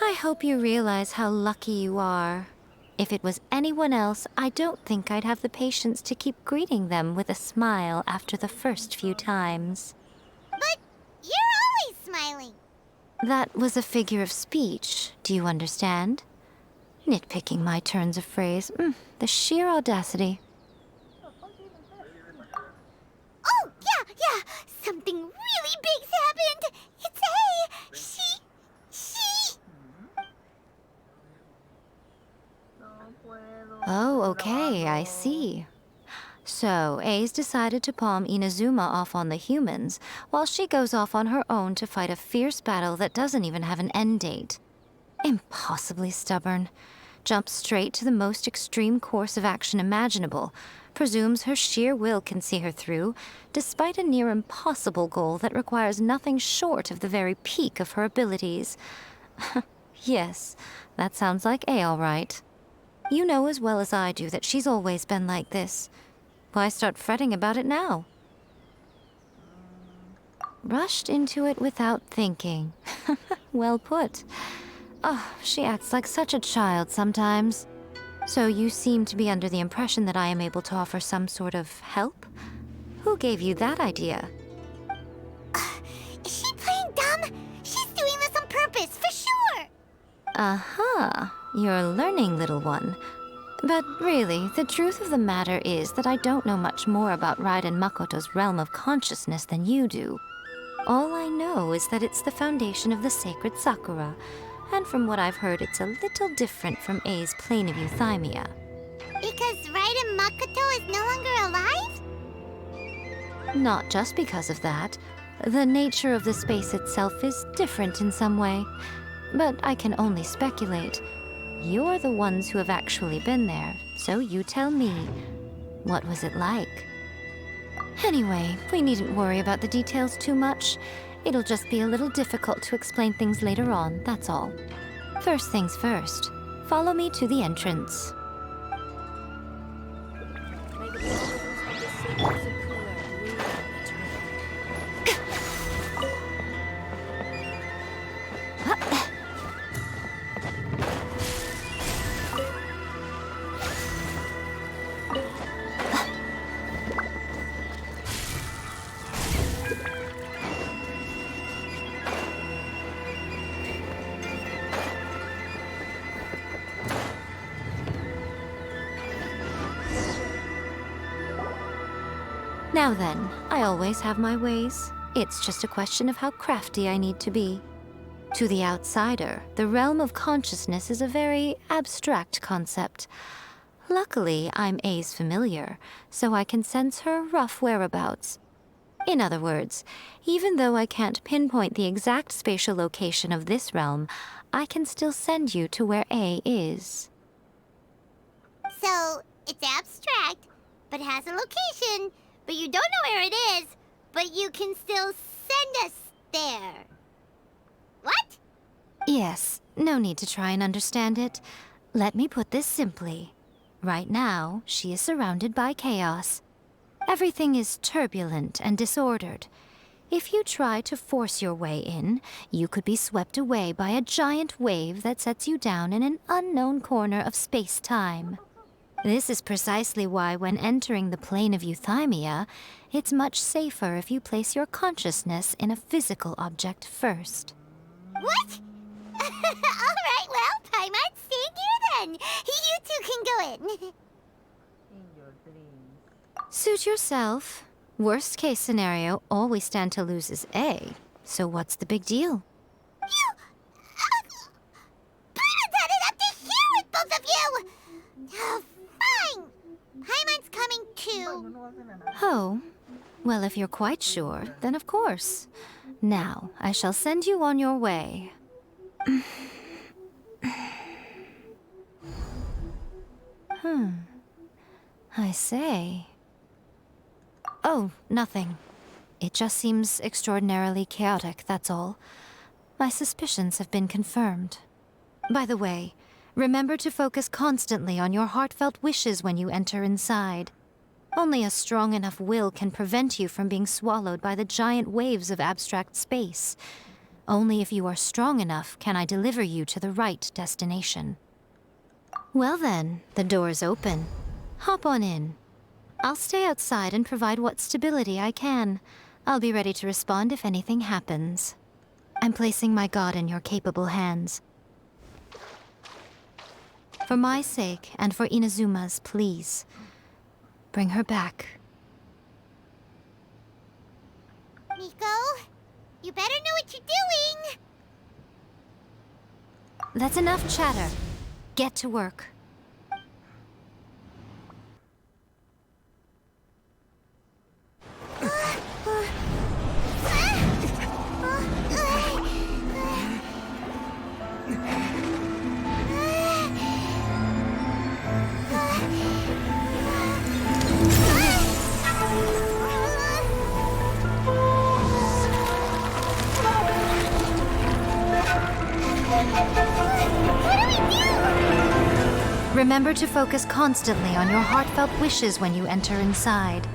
I hope you realize how lucky you are. If it was anyone else, I don't think I'd have the patience to keep greeting them with a smile after the first few times. But you're always smiling. That was a figure of speech, do you understand? Nitpicking my turns of phrase. The sheer audacity. Oh, yeah. Something really big's happened. It's A. She... Oh, okay, I see. So, A's decided to palm Inazuma off on the humans, while she goes off on her own to fight a fierce battle that doesn't even have an end date. Impossibly stubborn. Jumps straight to the most extreme course of action imaginable, presumes her sheer will can see her through, despite a near impossible goal that requires nothing short of the very peak of her abilities. Yes, that sounds like A all right. You know as well as I do that she's always been like this. Why start fretting about it now? Rushed into it without thinking. Well put. Oh, she acts like such a child sometimes. So you seem to be under the impression that I am able to offer some sort of help? Who gave you that idea? Is she playing dumb? She's doing this on purpose, for sure! Aha, you're learning, little one. But really, the truth of the matter is that I don't know much more about Raiden Makoto's realm of consciousness than you do. All I know is that it's the foundation of the sacred Sakura, and from what I've heard, it's a little different from A's plane of euthymia. Because Raiden Makoto is no longer alive? Not just because of that. The nature of the space itself is different in some way, but I can only speculate. You're the ones who have actually been there, so you tell me. What was it like? Anyway, we needn't worry about the details too much. It'll just be a little difficult to explain things later on, that's all. First things first, follow me to the entrance. Now then, I always have my ways. It's just a question of how crafty I need to be. To the outsider, the realm of consciousness is a very abstract concept. Luckily, I'm A's familiar, so I can sense her rough whereabouts. In other words, even though I can't pinpoint the exact spatial location of this realm, I can still send you to where A is. So, it's abstract, but has a location. But you don't know where it is, but you can still send us there. What? Yes, no need to try and understand it. Let me put this simply. Right now, she is surrounded by chaos. Everything is turbulent and disordered. If you try to force your way in, you could be swept away by a giant wave that sets you down in an unknown corner of space-time. This is precisely why when entering the plane of euthymia, it's much safer if you place your consciousness in a physical object first. What? Alright, well, Paimon, stay here then. You two can go in. In your dreams. Suit yourself. Worst case scenario, all we stand to lose is A. So what's the big deal? You... Paimon's had it up to here with both of you! Oh, fine. Paimon's coming too. Oh, well, if you're quite sure, then of course. Now, I shall send you on your way. I say. Oh, nothing. It just seems extraordinarily chaotic, that's all. My suspicions have been confirmed. By the way, remember to focus constantly on your heartfelt wishes when you enter inside. Only a strong enough will can prevent you from being swallowed by the giant waves of abstract space. Only if you are strong enough can I deliver you to the right destination. Well then, the door's open. Hop on in. I'll stay outside and provide what stability I can. I'll be ready to respond if anything happens. I'm placing my god in your capable hands. For my sake, and for Inazuma's, please. Bring her back. Miko, you better know what you're doing! That's enough chatter. Get to work. Remember to focus constantly on your heartfelt wishes when you enter inside.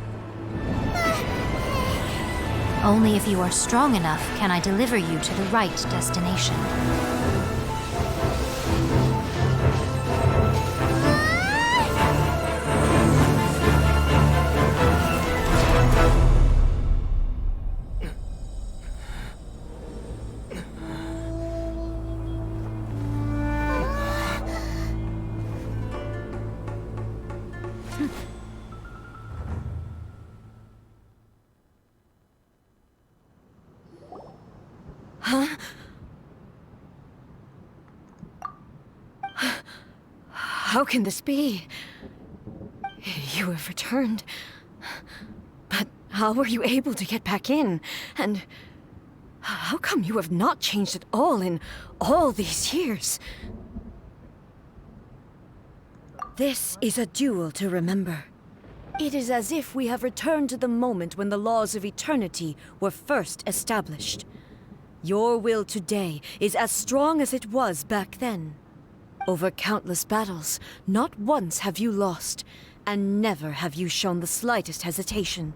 Only if you are strong enough can I deliver you to the right destination. How can this be? You have returned. But How were you able to get back in? And how come you have not changed at all in all these years? This is a duel to remember. It is as if we have returned to the moment when the laws of eternity were first established. Your will today is as strong as it was back then. Over countless battles, not once have you lost, and never have you shown the slightest hesitation.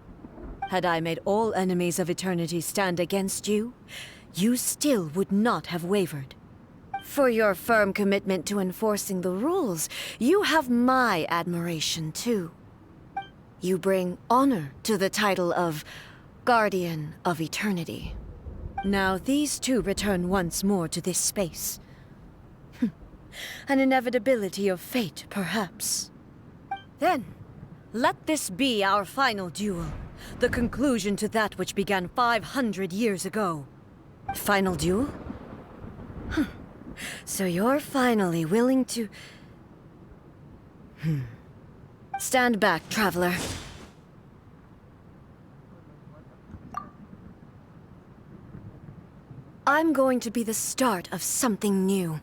Had I made all enemies of eternity stand against you, you still would not have wavered. For your firm commitment to enforcing the rules, you have my admiration too. You bring honor to the title of Guardian of Eternity. Now these two return once more to this space. An inevitability of fate, perhaps. Then, let this be our final duel. The conclusion to that which began 500 years ago. Final duel? So you're finally willing to... Stand back, traveler. I'm going to be the start of something new.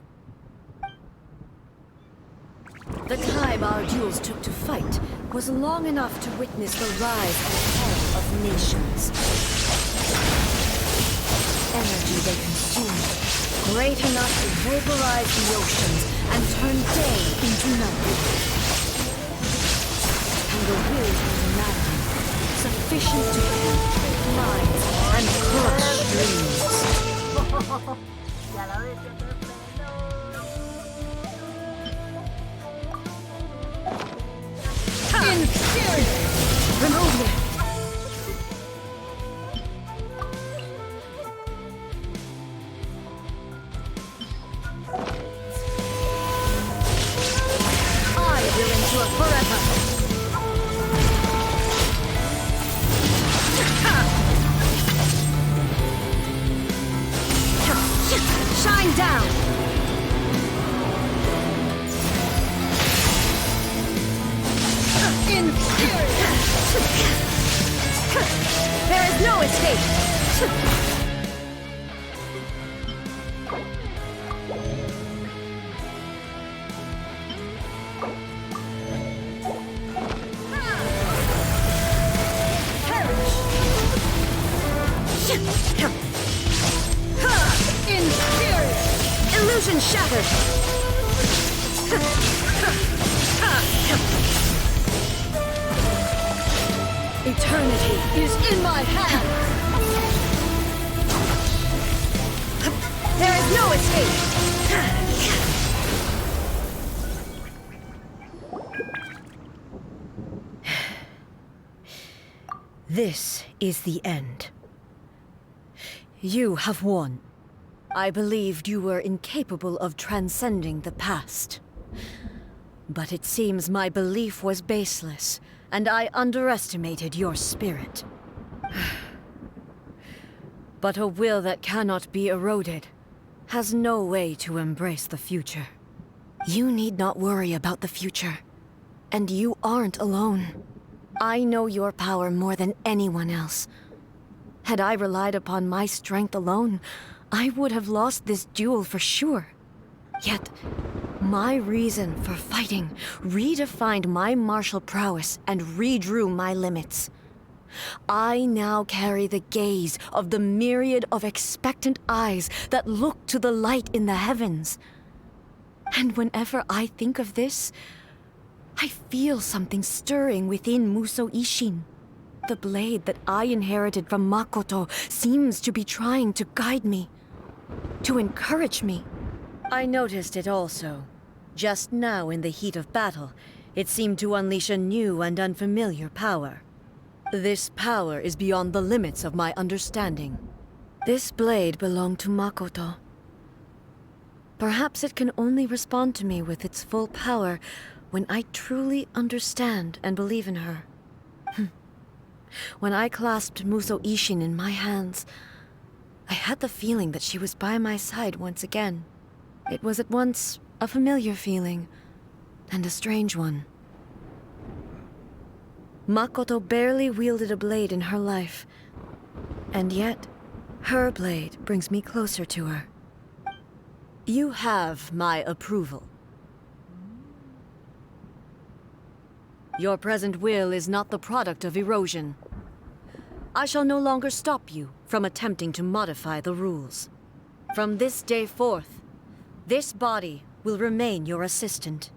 The time our duels took to fight was long enough to witness the rise and fall of nations. Energy they consumed, great enough to vaporize the oceans and turn day into night. And the will was maddening, sufficient to penetrate minds and crush dreams. Ya lo dije, qué pelo. Inferior! Remove it! I will endure forever! Shine down! There is no escape! Inferior! Illusion shattered! Eternity is in my hand! There is no escape! This is the end. You have won. I believed you were incapable of transcending the past. But it seems my belief was baseless, and I underestimated your spirit. But a will that cannot be eroded has no way to embrace the future. You need not worry about the future, and you aren't alone. I know your power more than anyone else. Had I relied upon my strength alone, I would have lost this duel for sure. Yet, my reason for fighting redefined my martial prowess and redrew my limits. I now carry the gaze of the myriad of expectant eyes that look to the light in the heavens. And whenever I think of this, I feel something stirring within Musou Ishin. The blade that I inherited from Makoto seems to be trying to guide me, to encourage me. I noticed it also. Just now in the heat of battle, it seemed to unleash a new and unfamiliar power. This power is beyond the limits of my understanding. This blade belonged to Makoto. Perhaps it can only respond to me with its full power when I truly understand and believe in her. When I clasped Musou Ishin in my hands, I had the feeling that she was by my side once again. It was at once a familiar feeling and a strange one. Makoto barely wielded a blade in her life. And yet, her blade brings me closer to her. You have my approval. Your present will is not the product of erosion. I shall no longer stop you from attempting to modify the rules. From this day forth, this body will remain your assistant.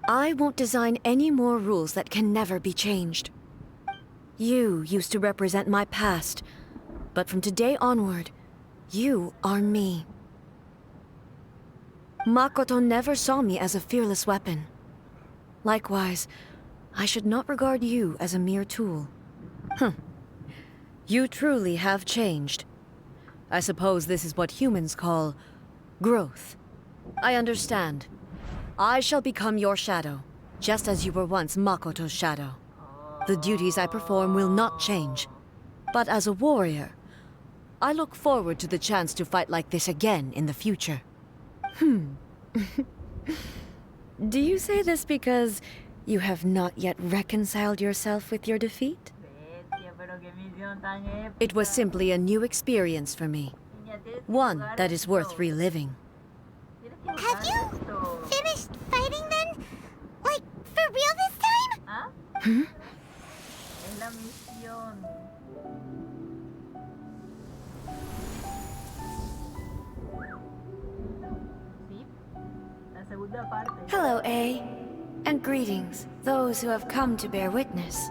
I won't design any more rules that can never be changed. You used to represent my past, but from today onward, you are me. Makoto never saw me as a fearless weapon. Likewise, I should not regard you as a mere tool. You truly have changed. I suppose this is what humans call growth. I understand. I shall become your shadow, just as you were once Makoto's shadow. The duties I perform will not change. But as a warrior, I look forward to the chance to fight like this again in the future. Do you say this because you have not yet reconciled yourself with your defeat? Bestia, pero qué misión tan épica. It was simply a new experience for me. Niña, tienes que One jugar that is worth esto. reliving. Tienes que Have jugar you esto. finished fighting then? Like, for real this time? ¿Ah? Hmm? Es la misión. ¿Sí? La segunda parte. Hello, A. And greetings, those who have come to bear witness.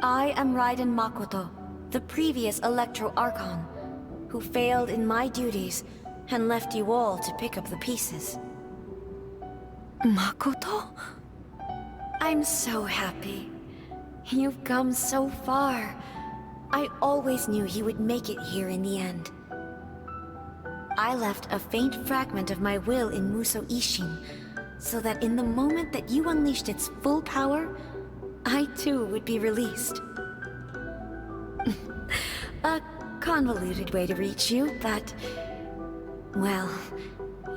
I am Raiden Makoto, the previous Electro Archon, who failed in my duties and left you all to pick up the pieces. Makoto? I'm so happy. You've come so far. I always knew you would make it here in the end. I left a faint fragment of my will in Muso Ishin, so that in the moment that you unleashed its full power, I too would be released. A convoluted way to reach you, but... well,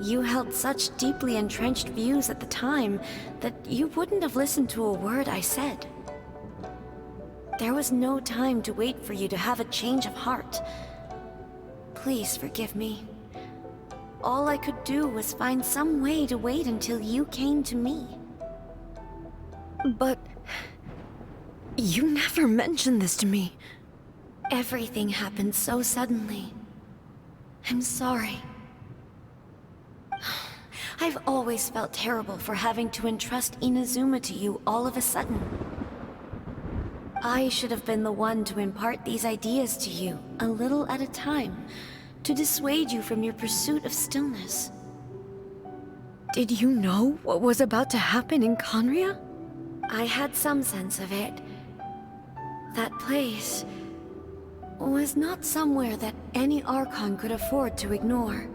you held such deeply entrenched views at the time that you wouldn't have listened to a word I said. There was no time to wait for you to have a change of heart. Please forgive me. All I could do was find some way to wait until you came to me. But... you never mentioned this to me. Everything happened so suddenly. I'm sorry. I've always felt terrible for having to entrust Inazuma to you all of a sudden. I should have been the one to impart these ideas to you, a little at a time, to dissuade you from your pursuit of stillness. Did you know what was about to happen in Conria? I had some sense of it. That place was not somewhere that any Archon could afford to ignore.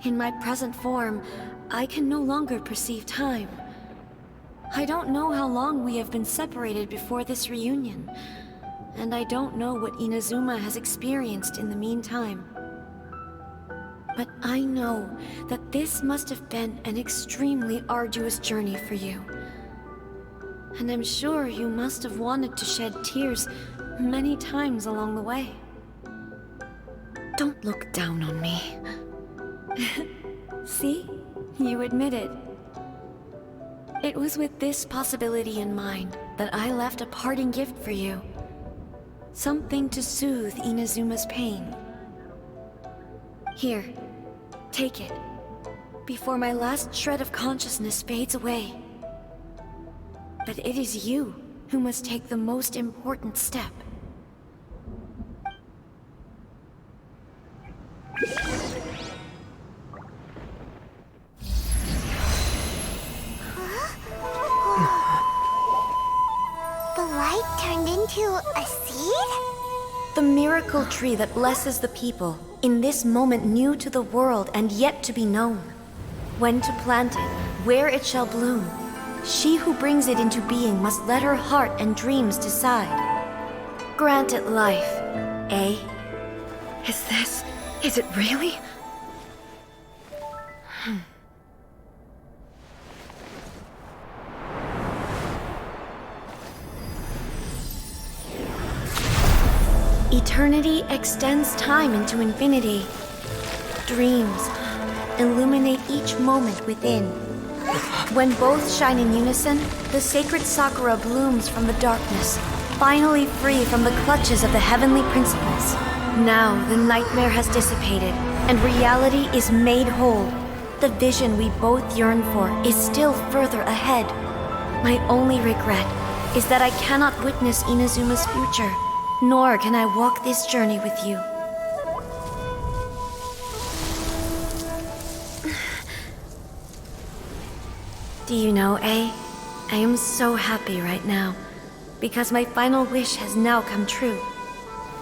In my present form, I can no longer perceive time. I don't know how long we have been separated before this reunion, and I don't know what Inazuma has experienced in the meantime. But I know that this must have been an extremely arduous journey for you. And I'm sure you must have wanted to shed tears many times along the way. Don't look down on me. See? You admit it. It was with this possibility in mind that I left a parting gift for you. Something to soothe Inazuma's pain. Here, take it, before my last shred of consciousness fades away. But it is you who must take the most important step. The light turned into a seed? The miracle tree that blesses the people, in this moment new to the world and yet to be known. When to plant it, where it shall bloom. She who brings it into being must let her heart and dreams decide. Grant it life, eh? Is it really? Eternity extends time into infinity. Dreams illuminate each moment within. When both shine in unison, the sacred Sakura blooms from the darkness, finally free from the clutches of the heavenly principles. Now the nightmare has dissipated, and reality is made whole. The vision we both yearn for is still further ahead. My only regret is that I cannot witness Inazuma's future, nor can I walk this journey with you. Do you know, I am so happy right now, because my final wish has now come true.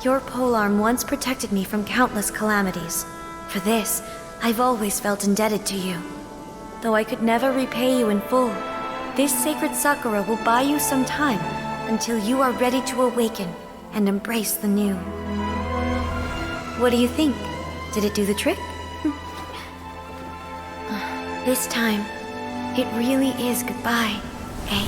Your polearm once protected me from countless calamities. For this, I've always felt indebted to you. Though I could never repay you in full, this sacred Sakura will buy you some time until you are ready to awaken and embrace the new. What do you think? Did it do the trick? This time, it really is goodbye, eh?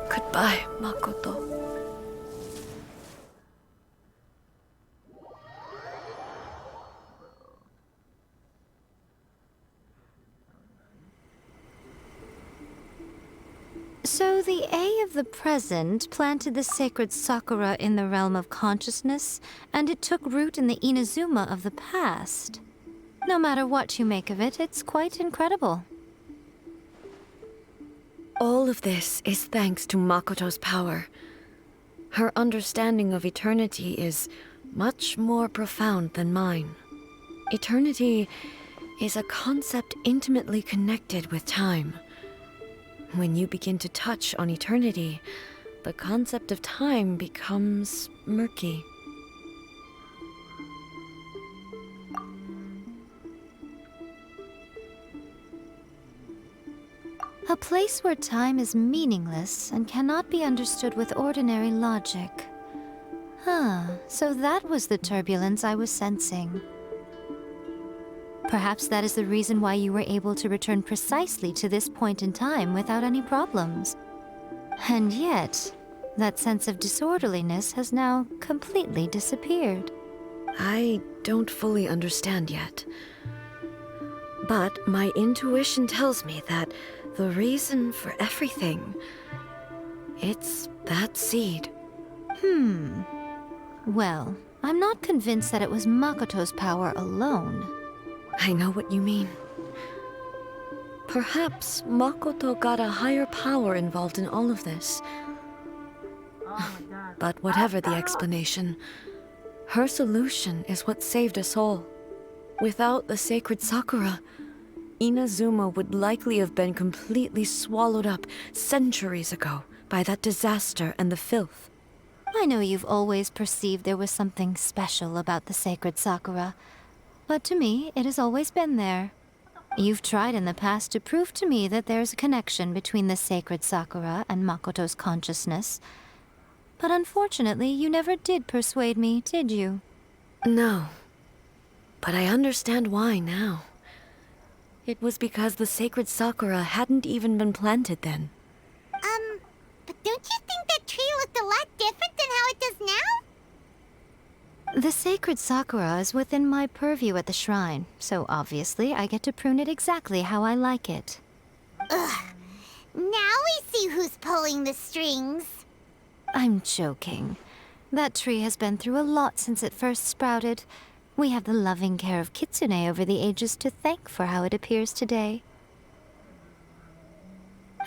Goodbye, Makoto. So the A of the present planted the sacred Sakura in the realm of consciousness, and it took root in the Inazuma of the past. No matter what you make of it, it's quite incredible. All of this is thanks to Makoto's power. Her understanding of eternity is much more profound than mine. Eternity is a concept intimately connected with time. When you begin to touch on eternity, the concept of time becomes murky. A place where time is meaningless and cannot be understood with ordinary logic. So that was the turbulence I was sensing. Perhaps that is the reason why you were able to return precisely to this point in time without any problems. And yet, that sense of disorderliness has now completely disappeared. I don't fully understand yet. But my intuition tells me that the reason for everything, it's that seed. Well, I'm not convinced that it was Makoto's power alone. I know what you mean. Perhaps Makoto got a higher power involved in all of this. But whatever the explanation, her solution is what saved us all. Without the sacred Sakura, Inazuma would likely have been completely swallowed up centuries ago by that disaster and the filth. I know you've always perceived there was something special about the sacred Sakura, but to me, it has always been there. You've tried in the past to prove to me that there's a connection between the sacred Sakura and Makoto's consciousness, but unfortunately, you never did persuade me, did you? No, but I understand why now. It was because the sacred Sakura hadn't even been planted then. But don't you think that tree looked a lot different than how it does now? The sacred Sakura is within my purview at the shrine, so obviously I get to prune it exactly how I like it. Ugh. Now we see who's pulling the strings. I'm joking. That tree has been through a lot since it first sprouted. We have the loving care of Kitsune over the ages to thank for how it appears today.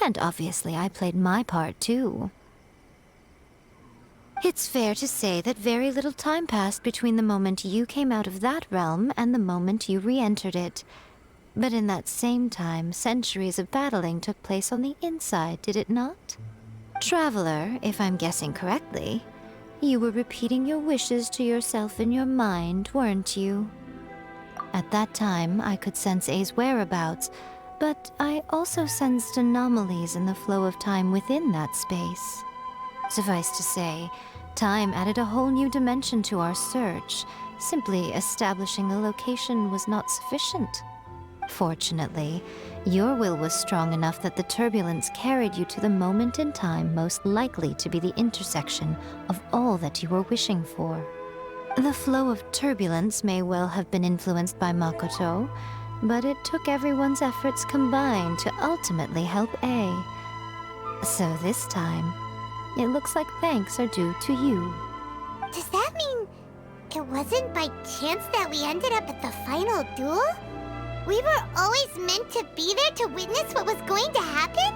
And obviously I played my part too. It's fair to say that very little time passed between the moment you came out of that realm and the moment you re-entered it. But in that same time, centuries of battling took place on the inside, did it not? Traveler, if I'm guessing correctly, you were repeating your wishes to yourself in your mind, weren't you? At that time, I could sense A's whereabouts, but I also sensed anomalies in the flow of time within that space. Suffice to say, time added a whole new dimension to our search, Simply establishing a location was not sufficient. Fortunately, your will was strong enough that the turbulence carried you to the moment in time most likely to be the intersection of all that you were wishing for. The flow of turbulence may well have been influenced by Makoto, but it took everyone's efforts combined to ultimately help A. So this time, it looks like thanks are due to you. Does that mean it wasn't by chance that we ended up at the final duel? We were always meant to be there to witness what was going to happen?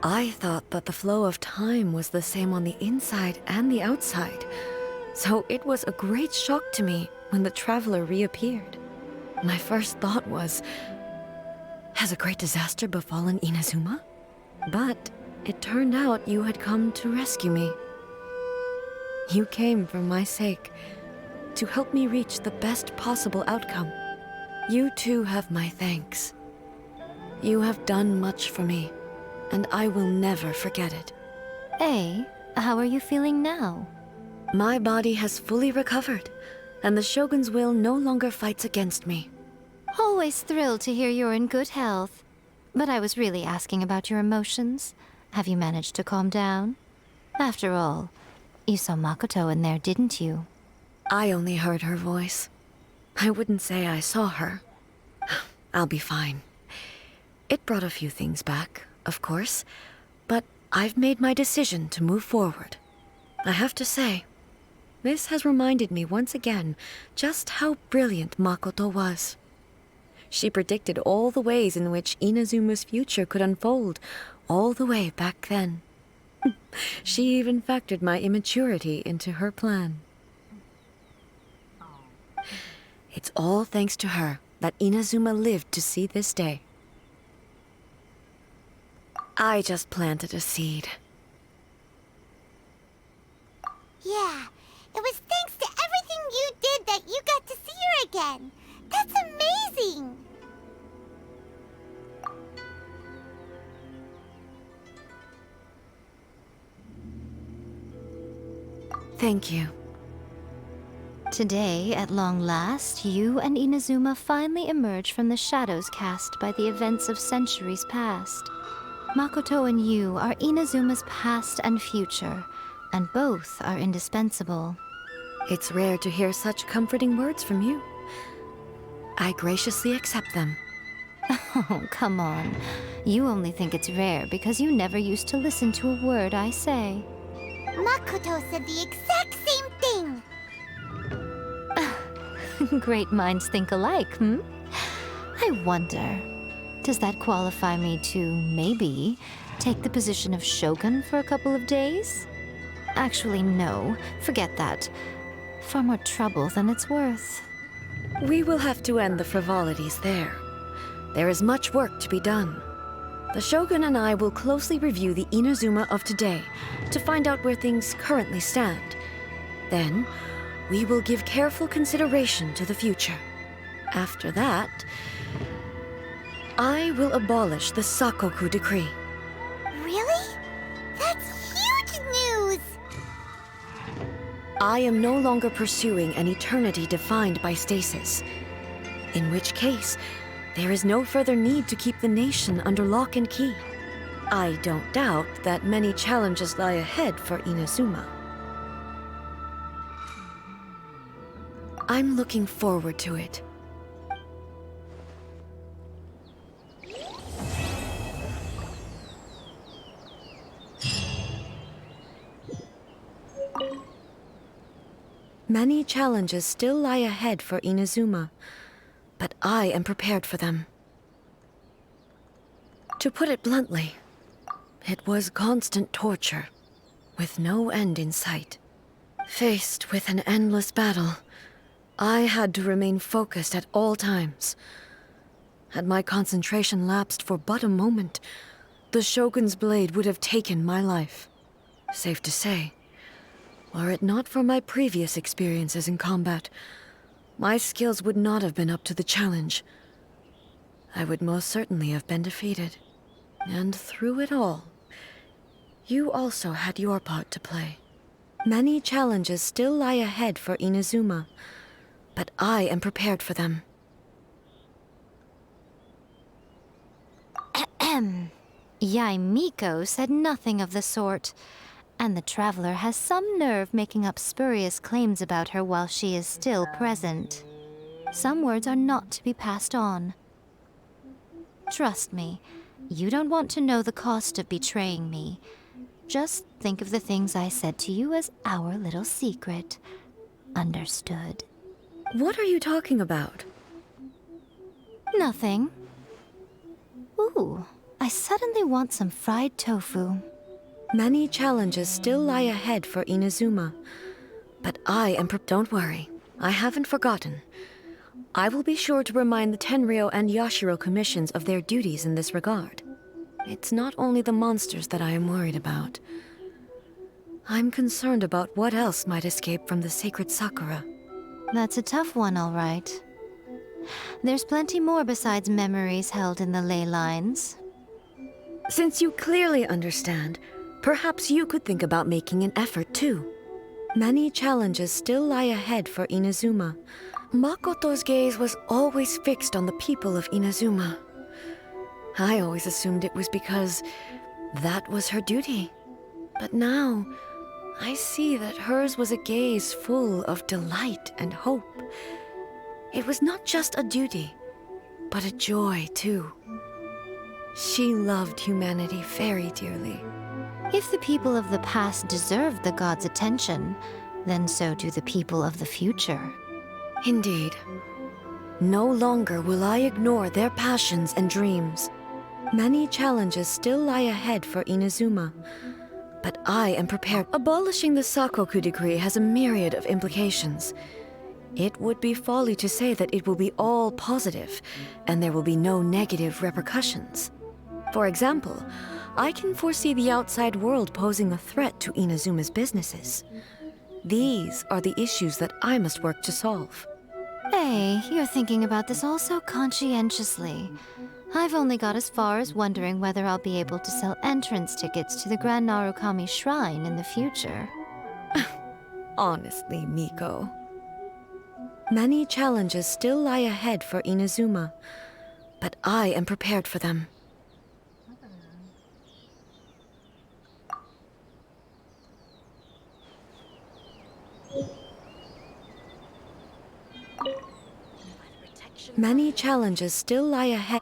I thought that the flow of time was the same on the inside and the outside, so it was a great shock to me when the traveler reappeared. My first thought was, has a great disaster befallen Inazuma? But it turned out you had come to rescue me. You came for my sake, to help me reach the best possible outcome. You too have my thanks. You have done much for me, and I will never forget it. A, how are you feeling now? My body has fully recovered, and the Shogun's will no longer fights against me. Always thrilled to hear you're in good health. But I was really asking about your emotions. Have you managed to calm down? After all, you saw Makoto in there, didn't you? I only heard her voice. I wouldn't say I saw her. I'll be fine. It brought a few things back, of course, but I've made my decision to move forward. I have to say, this has reminded me once again just how brilliant Makoto was. She predicted all the ways in which Inazuma's future could unfold, all the way back then. She even factored my immaturity into her plan. It's all thanks to her that Inazuma lived to see this day. I just planted a seed. Yeah, it was thanks to everything you did that you got to see her again. That's amazing! Thank you. Today, at long last, you and Inazuma finally emerge from the shadows cast by the events of centuries past. Makoto and you are Inazuma's past and future, and both are indispensable. It's rare to hear such comforting words from you. I graciously accept them. Oh, come on. You only think it's rare because you never used to listen to a word I say. Makoto said the exact same thing! Great minds think alike, hmm? I wonder, does that qualify me to, maybe, take the position of Shogun for a couple of days? Actually, no. Forget that. Far more trouble than it's worth. We will have to end the frivolities there. There is much work to be done. The Shogun and I will closely review the Inazuma of today to find out where things currently stand. Then, we will give careful consideration to the future. After that, I will abolish the Sakoku decree. Really? That's huge news! I am no longer pursuing an eternity defined by stasis. In which case, there is no further need to keep the nation under lock and key. I don't doubt that many challenges lie ahead for Inazuma. I'm looking forward to it. Many challenges still lie ahead for Inazuma, but I am prepared for them. To put it bluntly, it was constant torture, with no end in sight. Faced with an endless battle, I had to remain focused at all times. Had my concentration lapsed for but a moment, the Shogun's blade would have taken my life. Safe to say, were it not for my previous experiences in combat, my skills would not have been up to the challenge. I would most certainly have been defeated. And through it all, you also had your part to play. Many challenges still lie ahead for Inazuma, but I am prepared for them. Ahem. Yaimiko said nothing of the sort, and the traveler has some nerve making up spurious claims about her while she is still present. Some words are not to be passed on. Trust me, you don't want to know the cost of betraying me. Just think of the things I said to you as our little secret. Understood? What are you talking about? Nothing. Ooh, I suddenly want some fried tofu. Many challenges still lie ahead for Inazuma, but I am Don't worry, I haven't forgotten. I will be sure to remind the Tenryou and Yashiro commissions of their duties in this regard. It's not only the monsters that I am worried about. I'm concerned about what else might escape from the sacred Sakura. That's a tough one, all right. There's plenty more besides memories held in the ley lines. Since you clearly understand, perhaps you could think about making an effort too. Many challenges still lie ahead for Inazuma. Makoto's gaze was always fixed on the people of Inazuma. I always assumed it was because that was her duty. But now, I see that hers was a gaze full of delight and hope. It was not just a duty, but a joy too. She loved humanity very dearly. If the people of the past deserved the god's attention, then so do the people of the future. Indeed. No longer will I ignore their passions and dreams. Many challenges still lie ahead for Inazuma, but I am prepared. Abolishing the Sakoku decree has a myriad of implications. It would be folly to say that it will be all positive, and there will be no negative repercussions. For example, I can foresee the outside world posing a threat to Inazuma's businesses. These are the issues that I must work to solve. Hey, you're thinking about this all so conscientiously. I've only got as far as wondering whether I'll be able to sell entrance tickets to the Grand Narukami Shrine in the future. Honestly, Miko. Many challenges still lie ahead for Inazuma, but I am prepared for them. Many challenges still lie ahead.